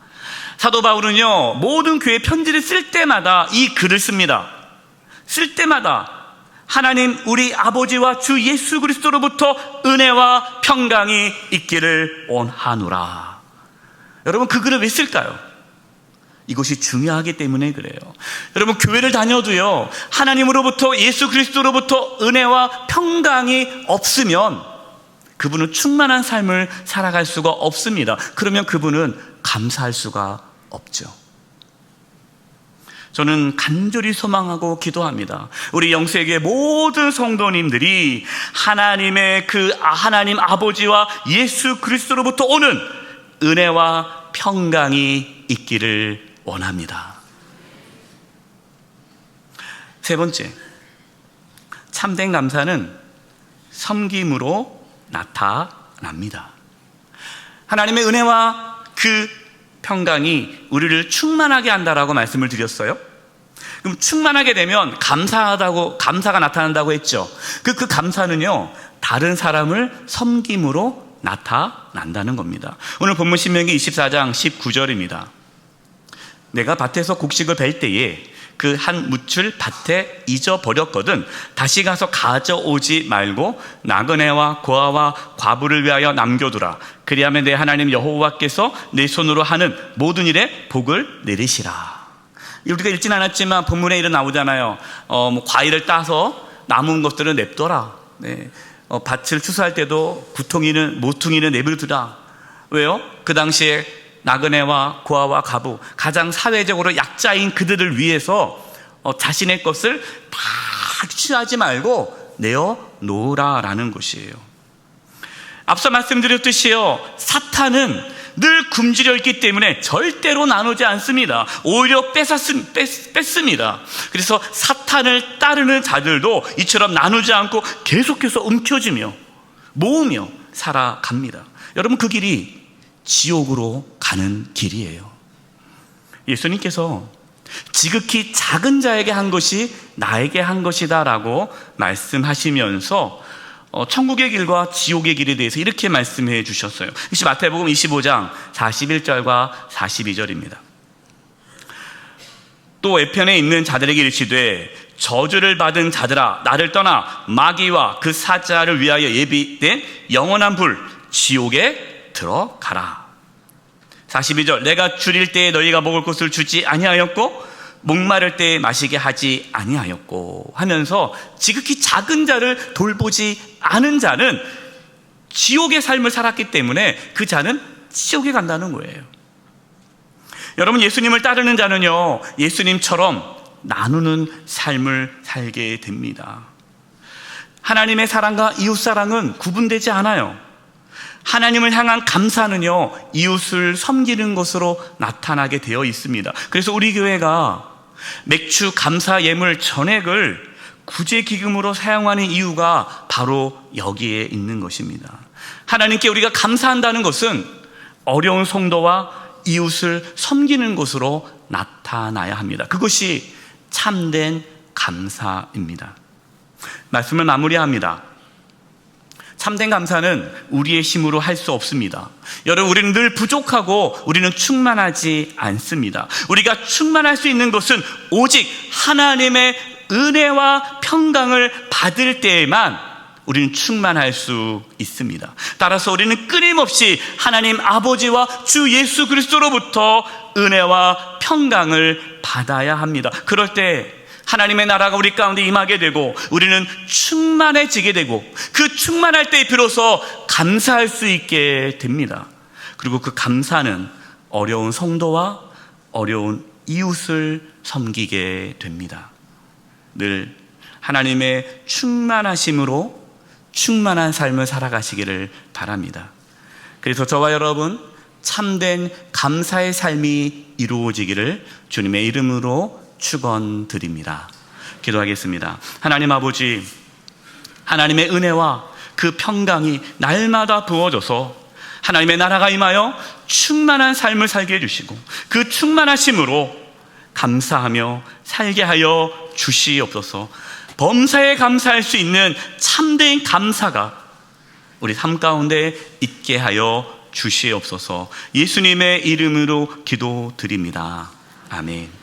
사도 바울은요, 모든 교회 편지를 쓸 때마다 이 글을 씁니다. 쓸 때마다 하나님 우리 아버지와 주 예수 그리스도로부터 은혜와 평강이 있기를 원하노라. 여러분, 그 글을 왜 쓸까요? 이것이 중요하기 때문에 그래요. 여러분, 교회를 다녀도요, 하나님으로부터, 예수 그리스도로부터 은혜와 평강이 없으면 그분은 충만한 삶을 살아갈 수가 없습니다. 그러면 그분은 감사할 수가 없죠. 저는 간절히 소망하고 기도합니다. 우리 영세교회 모든 성도님들이 하나님의 그 하나님 아버지와 예수 그리스도로부터 오는 은혜와 평강이 있기를 원합니다. 세 번째, 참된 감사는 섬김으로 나타납니다. 하나님의 은혜와 그 평강이 우리를 충만하게 한다라고 말씀을 드렸어요. 그럼 충만하게 되면 감사가 나타난다고 했죠. 그 감사는요, 다른 사람을 섬김으로 나타난다는 겁니다. 오늘 본문 신명기 24장 19절입니다. 내가 밭에서 곡식을 벨 때에 그 한 묻을 밭에 잊어버렸거든 다시 가서 가져오지 말고 나그네와 고아와 과부를 위하여 남겨두라. 그리하면 내 하나님 여호와께서 내 손으로 하는 모든 일에 복을 내리시라. 우리가 읽진 않았지만 본문에 이런 나오잖아요. 과일을 따서 남은 것들은 냅둬라. 네. 밭을 추수할 때도 모퉁이는 내버려두라. 왜요? 그 당시에 나그네와 고아와 과부, 가장 사회적으로 약자인 그들을 위해서 자신의 것을 다 취하지 말고 내어놓으라라는 것이에요. 앞서 말씀드렸듯이요, 사탄은 늘 굶주려 있기 때문에 절대로 나누지 않습니다. 오히려 뺏습니다. 그래서 사탄을 따르는 자들도 이처럼 나누지 않고 계속해서 움켜쥐며 모으며 살아갑니다. 여러분, 그 길이 지옥으로 가는 길이에요. 예수님께서 지극히 작은 자에게 한 것이 나에게 한 것이다 라고 말씀하시면서 천국의 길과 지옥의 길에 대해서 이렇게 말씀해 주셨어요. 이것이 마태복음 25장 41절과 42절입니다. 또 외편에 있는 자들에게 이르시되 저주를 받은 자들아, 나를 떠나 마귀와 그 사자를 위하여 예비된 영원한 불 지옥에 들어가라. 42절, 내가 줄일 때에 너희가 먹을 것을 주지 아니하였고 목마를 때에 마시게 하지 아니하였고 하면서 지극히 작은 자를 돌보지 않은 자는 지옥의 삶을 살았기 때문에 그 자는 지옥에 간다는 거예요. 여러분, 예수님을 따르는 자는요, 예수님처럼 나누는 삶을 살게 됩니다. 하나님의 사랑과 이웃사랑은 구분되지 않아요. 하나님을 향한 감사는요, 이웃을 섬기는 것으로 나타나게 되어 있습니다. 그래서 우리 교회가 맥주 감사 예물 전액을 구제기금으로 사용하는 이유가 바로 여기에 있는 것입니다. 하나님께 우리가 감사한다는 것은 어려운 성도와 이웃을 섬기는 것으로 나타나야 합니다. 그것이 참된 감사입니다. 말씀을 마무리합니다. 참된 감사는 우리의 힘으로 할 수 없습니다. 여러분, 우리는 늘 부족하고 우리는 충만하지 않습니다. 우리가 충만할 수 있는 것은 오직 하나님의 은혜와 평강을 받을 때에만 우리는 충만할 수 있습니다. 따라서 우리는 끊임없이 하나님 아버지와 주 예수 그리스도로부터 은혜와 평강을 받아야 합니다. 그럴 때 하나님의 나라가 우리 가운데 임하게 되고 우리는 충만해지게 되고 그 충만할 때 비로소 감사할 수 있게 됩니다. 그리고 그 감사는 어려운 성도와 어려운 이웃을 섬기게 됩니다. 늘 하나님의 충만하심으로 충만한 삶을 살아가시기를 바랍니다. 그래서 저와 여러분 참된 감사의 삶이 이루어지기를 주님의 이름으로 축원드립니다. 기도하겠습니다. 하나님 아버지, 하나님의 은혜와 그 평강이 날마다 부어져서 하나님의 나라가 임하여 충만한 삶을 살게 해주시고 그 충만하심으로 감사하며 살게 하여 주시옵소서. 범사에 감사할 수 있는 참된 감사가 우리 삶 가운데 있게 하여 주시옵소서. 예수님의 이름으로 기도드립니다. 아멘.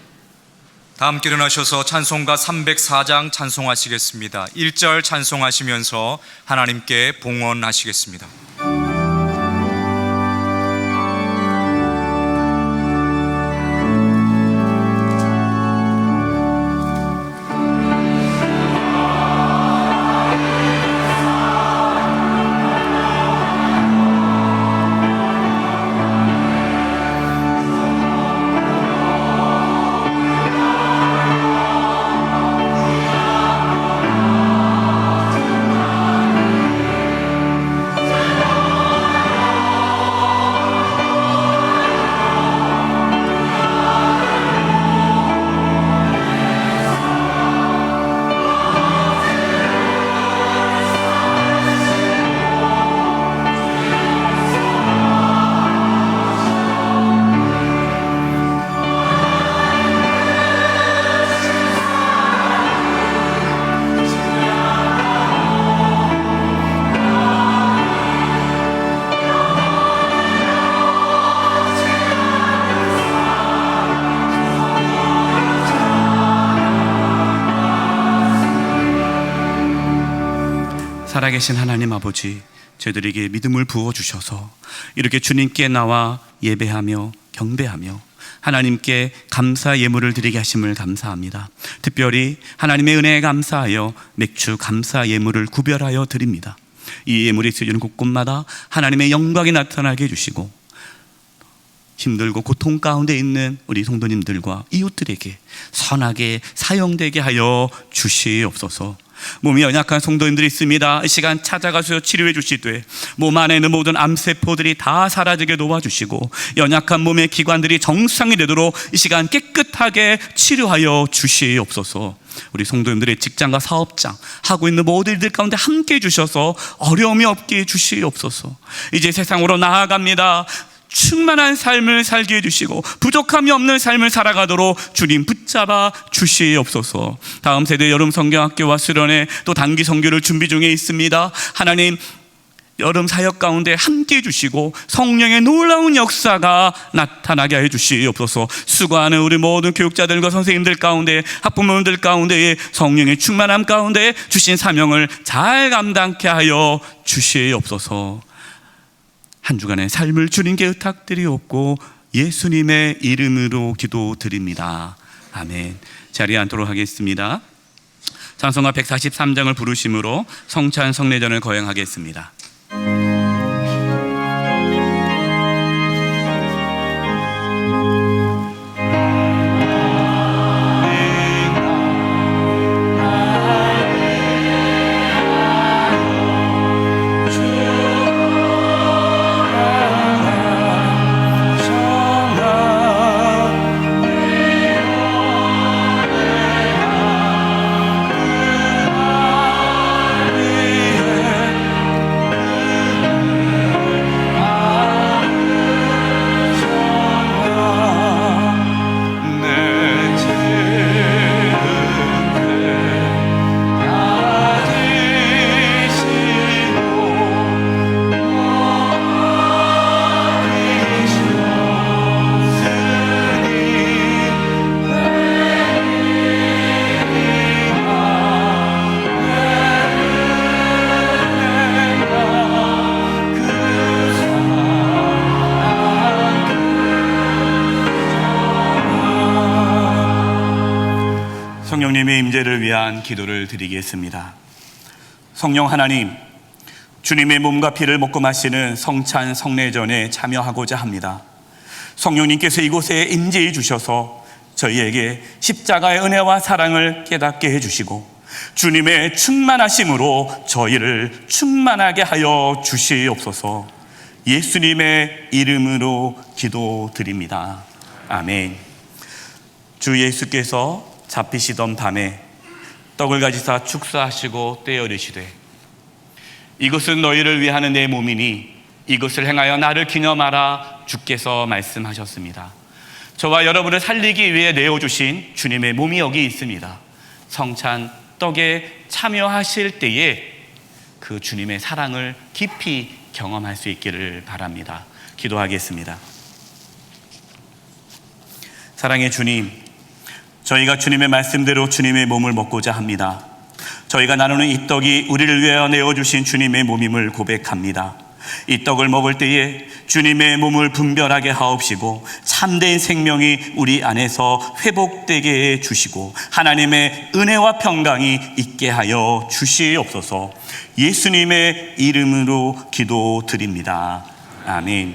다 함께 일어나셔서 찬송가 304장 찬송하시겠습니다. 1절 찬송하시면서 하나님께 봉헌하시겠습니다. 살아계신 하나님 아버지, 저희들에게 믿음을 부어주셔서 이렇게 주님께 나와 예배하며 경배하며 하나님께 감사 예물을 드리게 하심을 감사합니다. 특별히 하나님의 은혜에 감사하여 맥주 감사 예물을 구별하여 드립니다. 이 예물이 쓰여지는 곳곳마다 하나님의 영광이 나타나게 해주시고 힘들고 고통 가운데 있는 우리 성도님들과 이웃들에게 선하게 사용되게 하여 주시옵소서. 몸이 연약한 성도님들이 있습니다. 이 시간 찾아가서 치료해 주시되 몸 안에 있는 모든 암세포들이 다 사라지게 도와주시고 연약한 몸의 기관들이 정상이 되도록 이 시간 깨끗하게 치료하여 주시옵소서. 우리 성도님들의 직장과 사업장 하고 있는 모든 일들 가운데 함께 해주셔서 어려움이 없게 해주시옵소서. 이제 세상으로 나아갑니다. 충만한 삶을 살게 해주시고 부족함이 없는 삶을 살아가도록 주님 붙잡아 주시옵소서. 다음 세대 여름 성경학교와 수련회 또 단기 선교를 준비 중에 있습니다. 하나님 여름 사역 가운데 함께 해주시고 성령의 놀라운 역사가 나타나게 해주시옵소서. 수고하는 우리 모든 교육자들과 선생님들 가운데 학부모님들 가운데에 성령의 충만함 가운데 주신 사명을 잘 감당케 하여 주시옵소서. 한 주간의 삶을 주님께 의탁드리옵고 예수님의 이름으로 기도드립니다. 아멘. 자리에 앉도록 하겠습니다. 찬송가 143장을 부르심으로 성찬 성례전을 거행하겠습니다. 제자를 위한 기도를 드리겠습니다. 성령 하나님, 주님의 몸과 피를 먹고 마시는 성찬 성례전에 참여하고자 합니다. 성령님께서 이곳에 임재해 주셔서 저희에게 십자가의 은혜와 사랑을 깨닫게 해주시고 주님의 충만하심으로 저희를 충만하게 하여 주시옵소서. 예수님의 이름으로 기도드립니다. 아멘. 주 예수께서 잡히시던 밤에 떡을 가지사 축사하시고 떼어 이르시되 이것은 너희를 위하는 내 몸이니 이것을 행하여 나를 기념하라 주께서 말씀하셨습니다. 저와 여러분을 살리기 위해 내어주신 주님의 몸이 여기 있습니다. 성찬 떡에 참여하실 때에 그 주님의 사랑을 깊이 경험할 수 있기를 바랍니다. 기도하겠습니다. 사랑의 주님, 저희가 주님의 말씀대로 주님의 몸을 먹고자 합니다. 저희가 나누는 이 떡이 우리를 위하여 내어주신 주님의 몸임을 고백합니다. 이 떡을 먹을 때에 주님의 몸을 분별하게 하옵시고 참된 생명이 우리 안에서 회복되게 해주시고 하나님의 은혜와 평강이 있게 하여 주시옵소서. 예수님의 이름으로 기도드립니다. 아멘.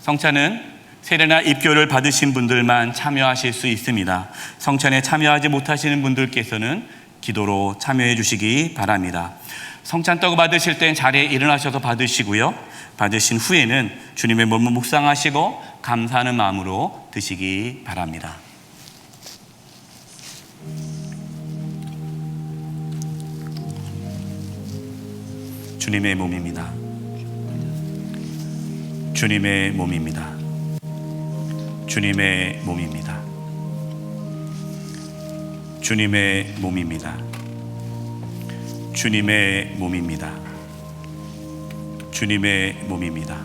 성찬은 세례나 입교를 받으신 분들만 참여하실 수 있습니다. 성찬에 참여하지 못하시는 분들께서는 기도로 참여해 주시기 바랍니다. 성찬떡을 받으실 땐 자리에 일어나셔서 받으시고요. 받으신 후에는 주님의 몸을 묵상하시고 감사하는 마음으로 드시기 바랍니다. 주님의 몸입니다. 주님의 몸입니다. 주님의 몸입니다. 주님의 몸입니다. 주님의 몸입니다. 주님의 몸입니다.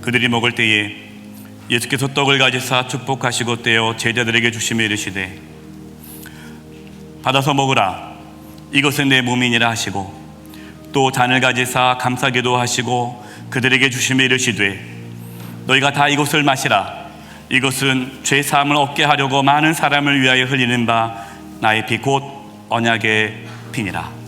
그들이 먹을 때에 예수께서 떡을 가지사 축복하시고 떼어 제자들에게 주시며 이르시되 받아서 먹으라 이것은 내 몸이니라 하시고 또 잔을 가지사 감사기도 하시고 그들에게 주시며 이르시되 너희가 다 이것을 마시라 이것은 죄 사함을 얻게 하려고 많은 사람을 위하여 흘리는 바 나의 피 곧 언약의 피니라.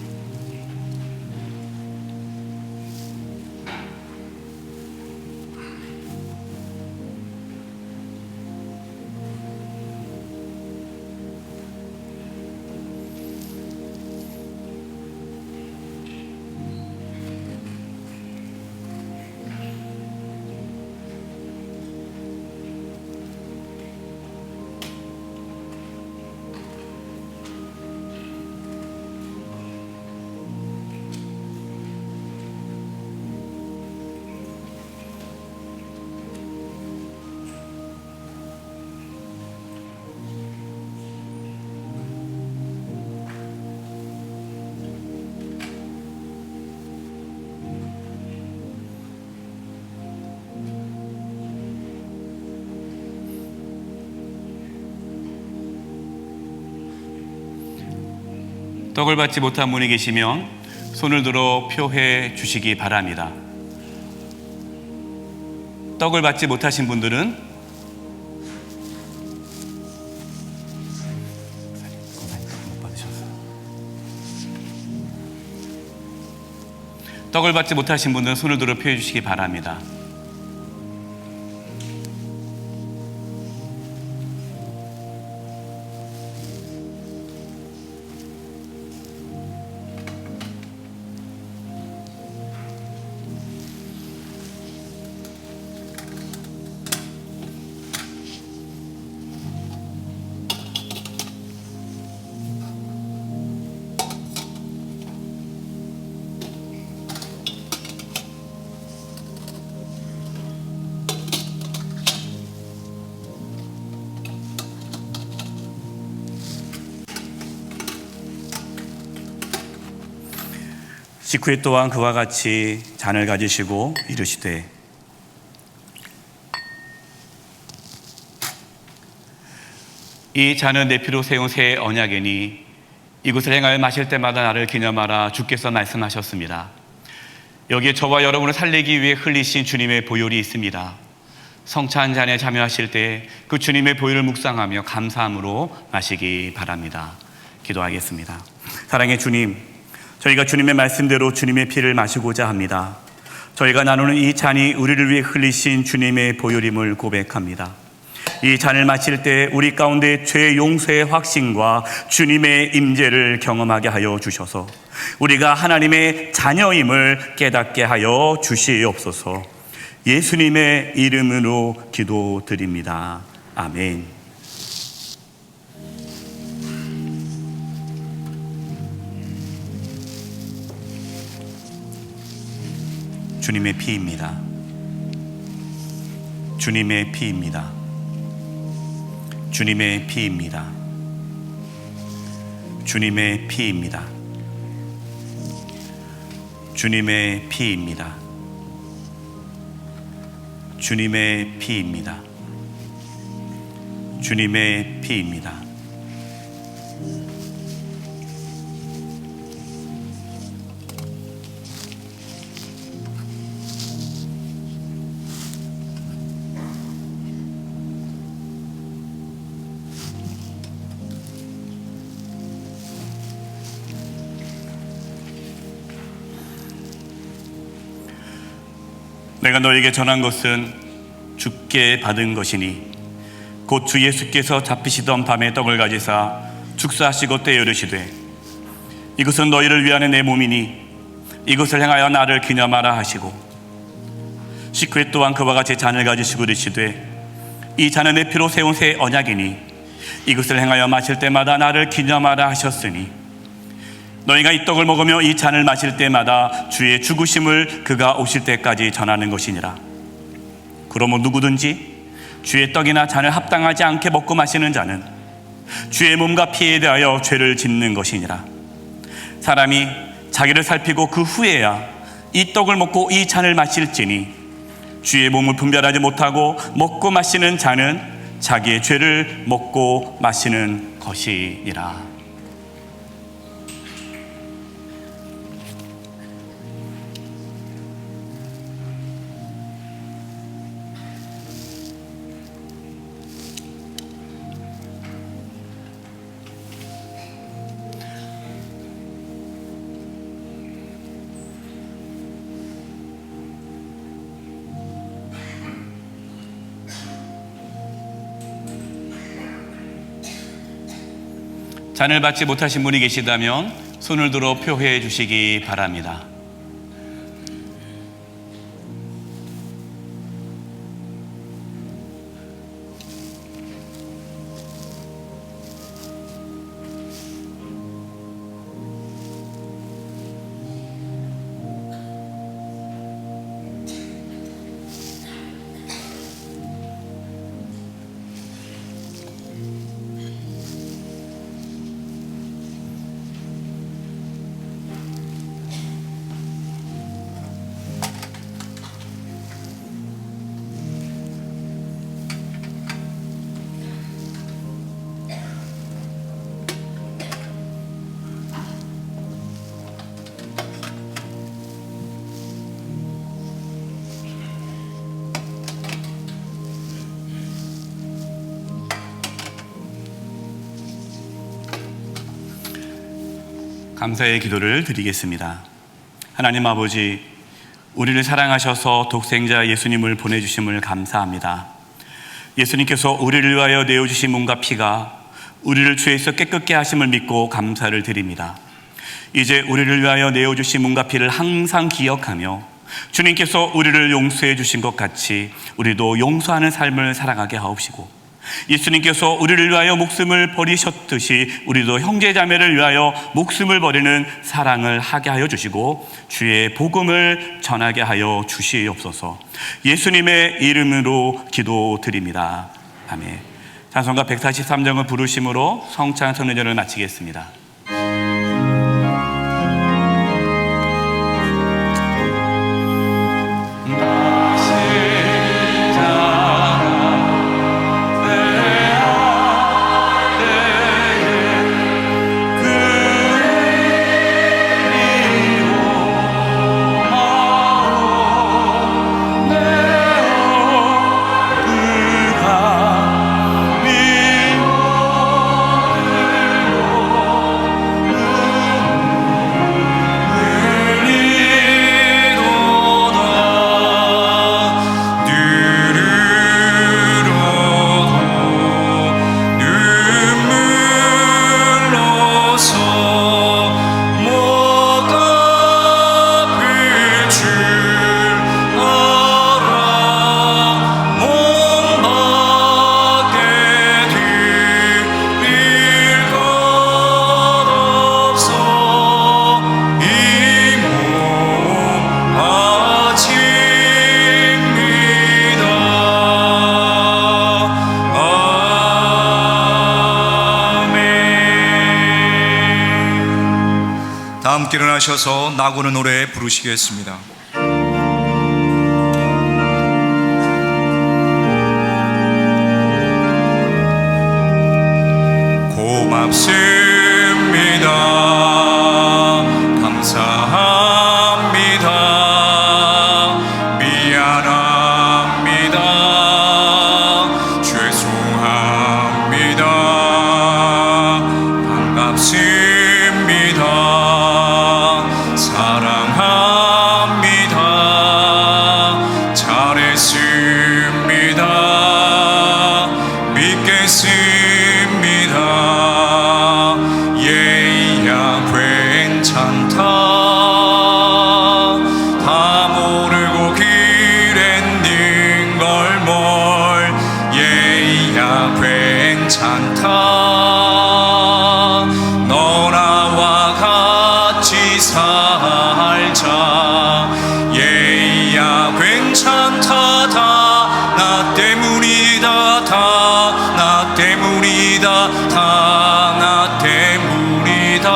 떡을 받지 못한 분이 계시면 손을 들어 표해 주시기 바랍니다. 떡을 받지 못하신 분들은 떡을 받지 못하신 분들은 손을 들어 표해 주시기 바랍니다. 식후에 또한 그와 같이 잔을 가지시고 이르시되 이 잔은 내 피로 세운 새 언약이니 이것을 행하여 마실 때마다 나를 기념하라. 주께서 말씀하셨습니다. 여기에 저와 여러분을 살리기 위해 흘리신 주님의 보혈이 있습니다. 성찬 잔에 참여하실 때 그 주님의 보혈을 묵상하며 감사함으로 마시기 바랍니다. 기도하겠습니다. 사랑의 주님, 저희가 주님의 말씀대로 주님의 피를 마시고자 합니다. 저희가 나누는 이 잔이 우리를 위해 흘리신 주님의 보혈임을 고백합니다. 이 잔을 마실 때 우리 가운데 죄 용서의 확신과 주님의 임재를 경험하게 하여 주셔서 우리가 하나님의 자녀임을 깨닫게 하여 주시옵소서. 예수님의 이름으로 기도드립니다. 아멘. 주님의 피입니다. 주님의 피입니다. 주님의 피입니다. 주님의 피입니다. 주님의 피입니다. 주님의 피입니다. 주님의 피입니다. 내가 너에게 전한 것은 주께 받은 것이니 곧 주 예수께서 잡히시던 밤에 떡을 가지사 축사하시고 떼어 이르시되 이것은 너희를 위하는 내 몸이니 이것을 행하여 나를 기념하라 하시고 식후에 또한 그와 같이 잔을 가지시고 이르시되 이 잔은 내 피로 세운 새 언약이니 이것을 행하여 마실 때마다 나를 기념하라 하셨으니 너희가 이 떡을 먹으며 이 잔을 마실 때마다 주의 죽으심을 그가 오실 때까지 전하는 것이니라. 그러므로 누구든지 주의 떡이나 잔을 합당하지 않게 먹고 마시는 자는 주의 몸과 피에 대하여 죄를 짓는 것이니라. 사람이 자기를 살피고 그 후에야 이 떡을 먹고 이 잔을 마실지니 주의 몸을 분별하지 못하고 먹고 마시는 자는 자기의 죄를 먹고 마시는 것이니라. 잔을 받지 못하신 분이 계시다면 손을 들어 표회해 주시기 바랍니다. 감사의 기도를 드리겠습니다. 하나님 아버지, 우리를 사랑하셔서 독생자 예수님을 보내주심을 감사합니다. 예수님께서 우리를 위하여 내어주신 몸과 피가 우리를 죄에서 깨끗게 하심을 믿고 감사를 드립니다. 이제 우리를 위하여 내어주신 몸과 피를 항상 기억하며 주님께서 우리를 용서해 주신 것 같이 우리도 용서하는 삶을 살아가게 하옵시고, 예수님께서 우리를 위하여 목숨을 버리셨듯이 우리도 형제자매를 위하여 목숨을 버리는 사랑을 하게 하여 주시고 주의 복음을 전하게 하여 주시옵소서. 예수님의 이름으로 기도드립니다. 아멘. 찬송가 143장을 부르심으로 성찬 선언전을 마치겠습니다. 다 함께 일어나셔서 나고는 노래 부르시겠습니다. 고맙습니다. 감사합니다. 미안합니다. 죄송합니다. 반갑습니다. 사랑합니다. 잘했습니다. 믿겠습니다. 예야 괜찮다. 다 모르고 길했는 걸뭘 예야 괜찮다. 너 나와 같이 살자. 예야 괜찮다. 다 나 때문이다. 다 나 때문이다. 다 나 때문이다.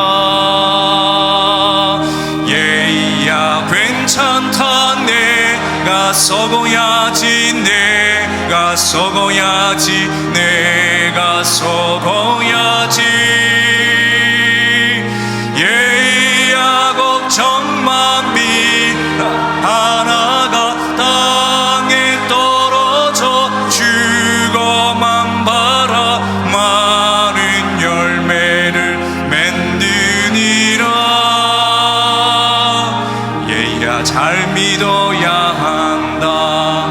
예야 괜찮다. 내가 썩어야지. 내가 썩어야지. 내가 썩어야지. 예야 걱정만 하나가 땅에 떨어져 죽어만 봐라. 많은 열매를 맺느니라. 예야 잘 믿어야 한다.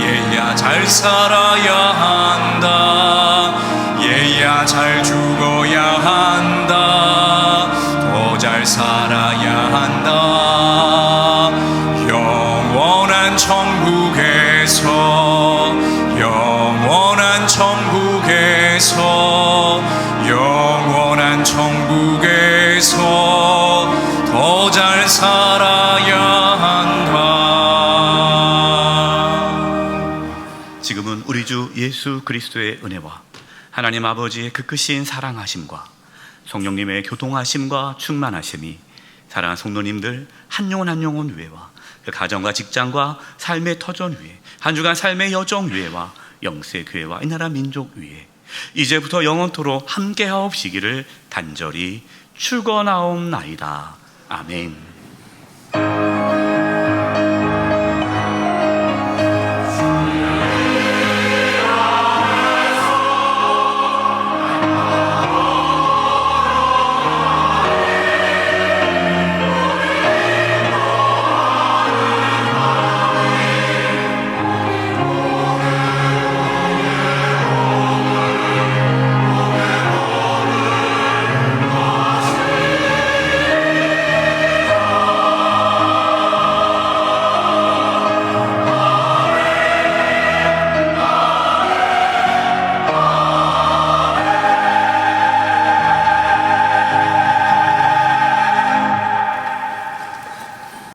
예야 잘 살아야 한다. 예야 잘 죽어야 한다. 더 잘 살아야 한다. 영원한 천국에서 영원한 천국에서 영원한 천국에서 더 잘 살아야 한다. 지금은 우리 주 예수 그리스도의 은혜와 하나님 아버지의 그 크신 사랑하심과 성령님의 교통하심과 충만하심이 사랑하는 성도님들 한 영혼 한 영혼 위에와 그 가정과 직장과 삶의 터전 위에 한 주간 삶의 여정 위에와 영세 교회와 이 나라 민족 위에 이제부터 영원토록 함께하옵시기를 간절히 축원하옵나이다. 아멘.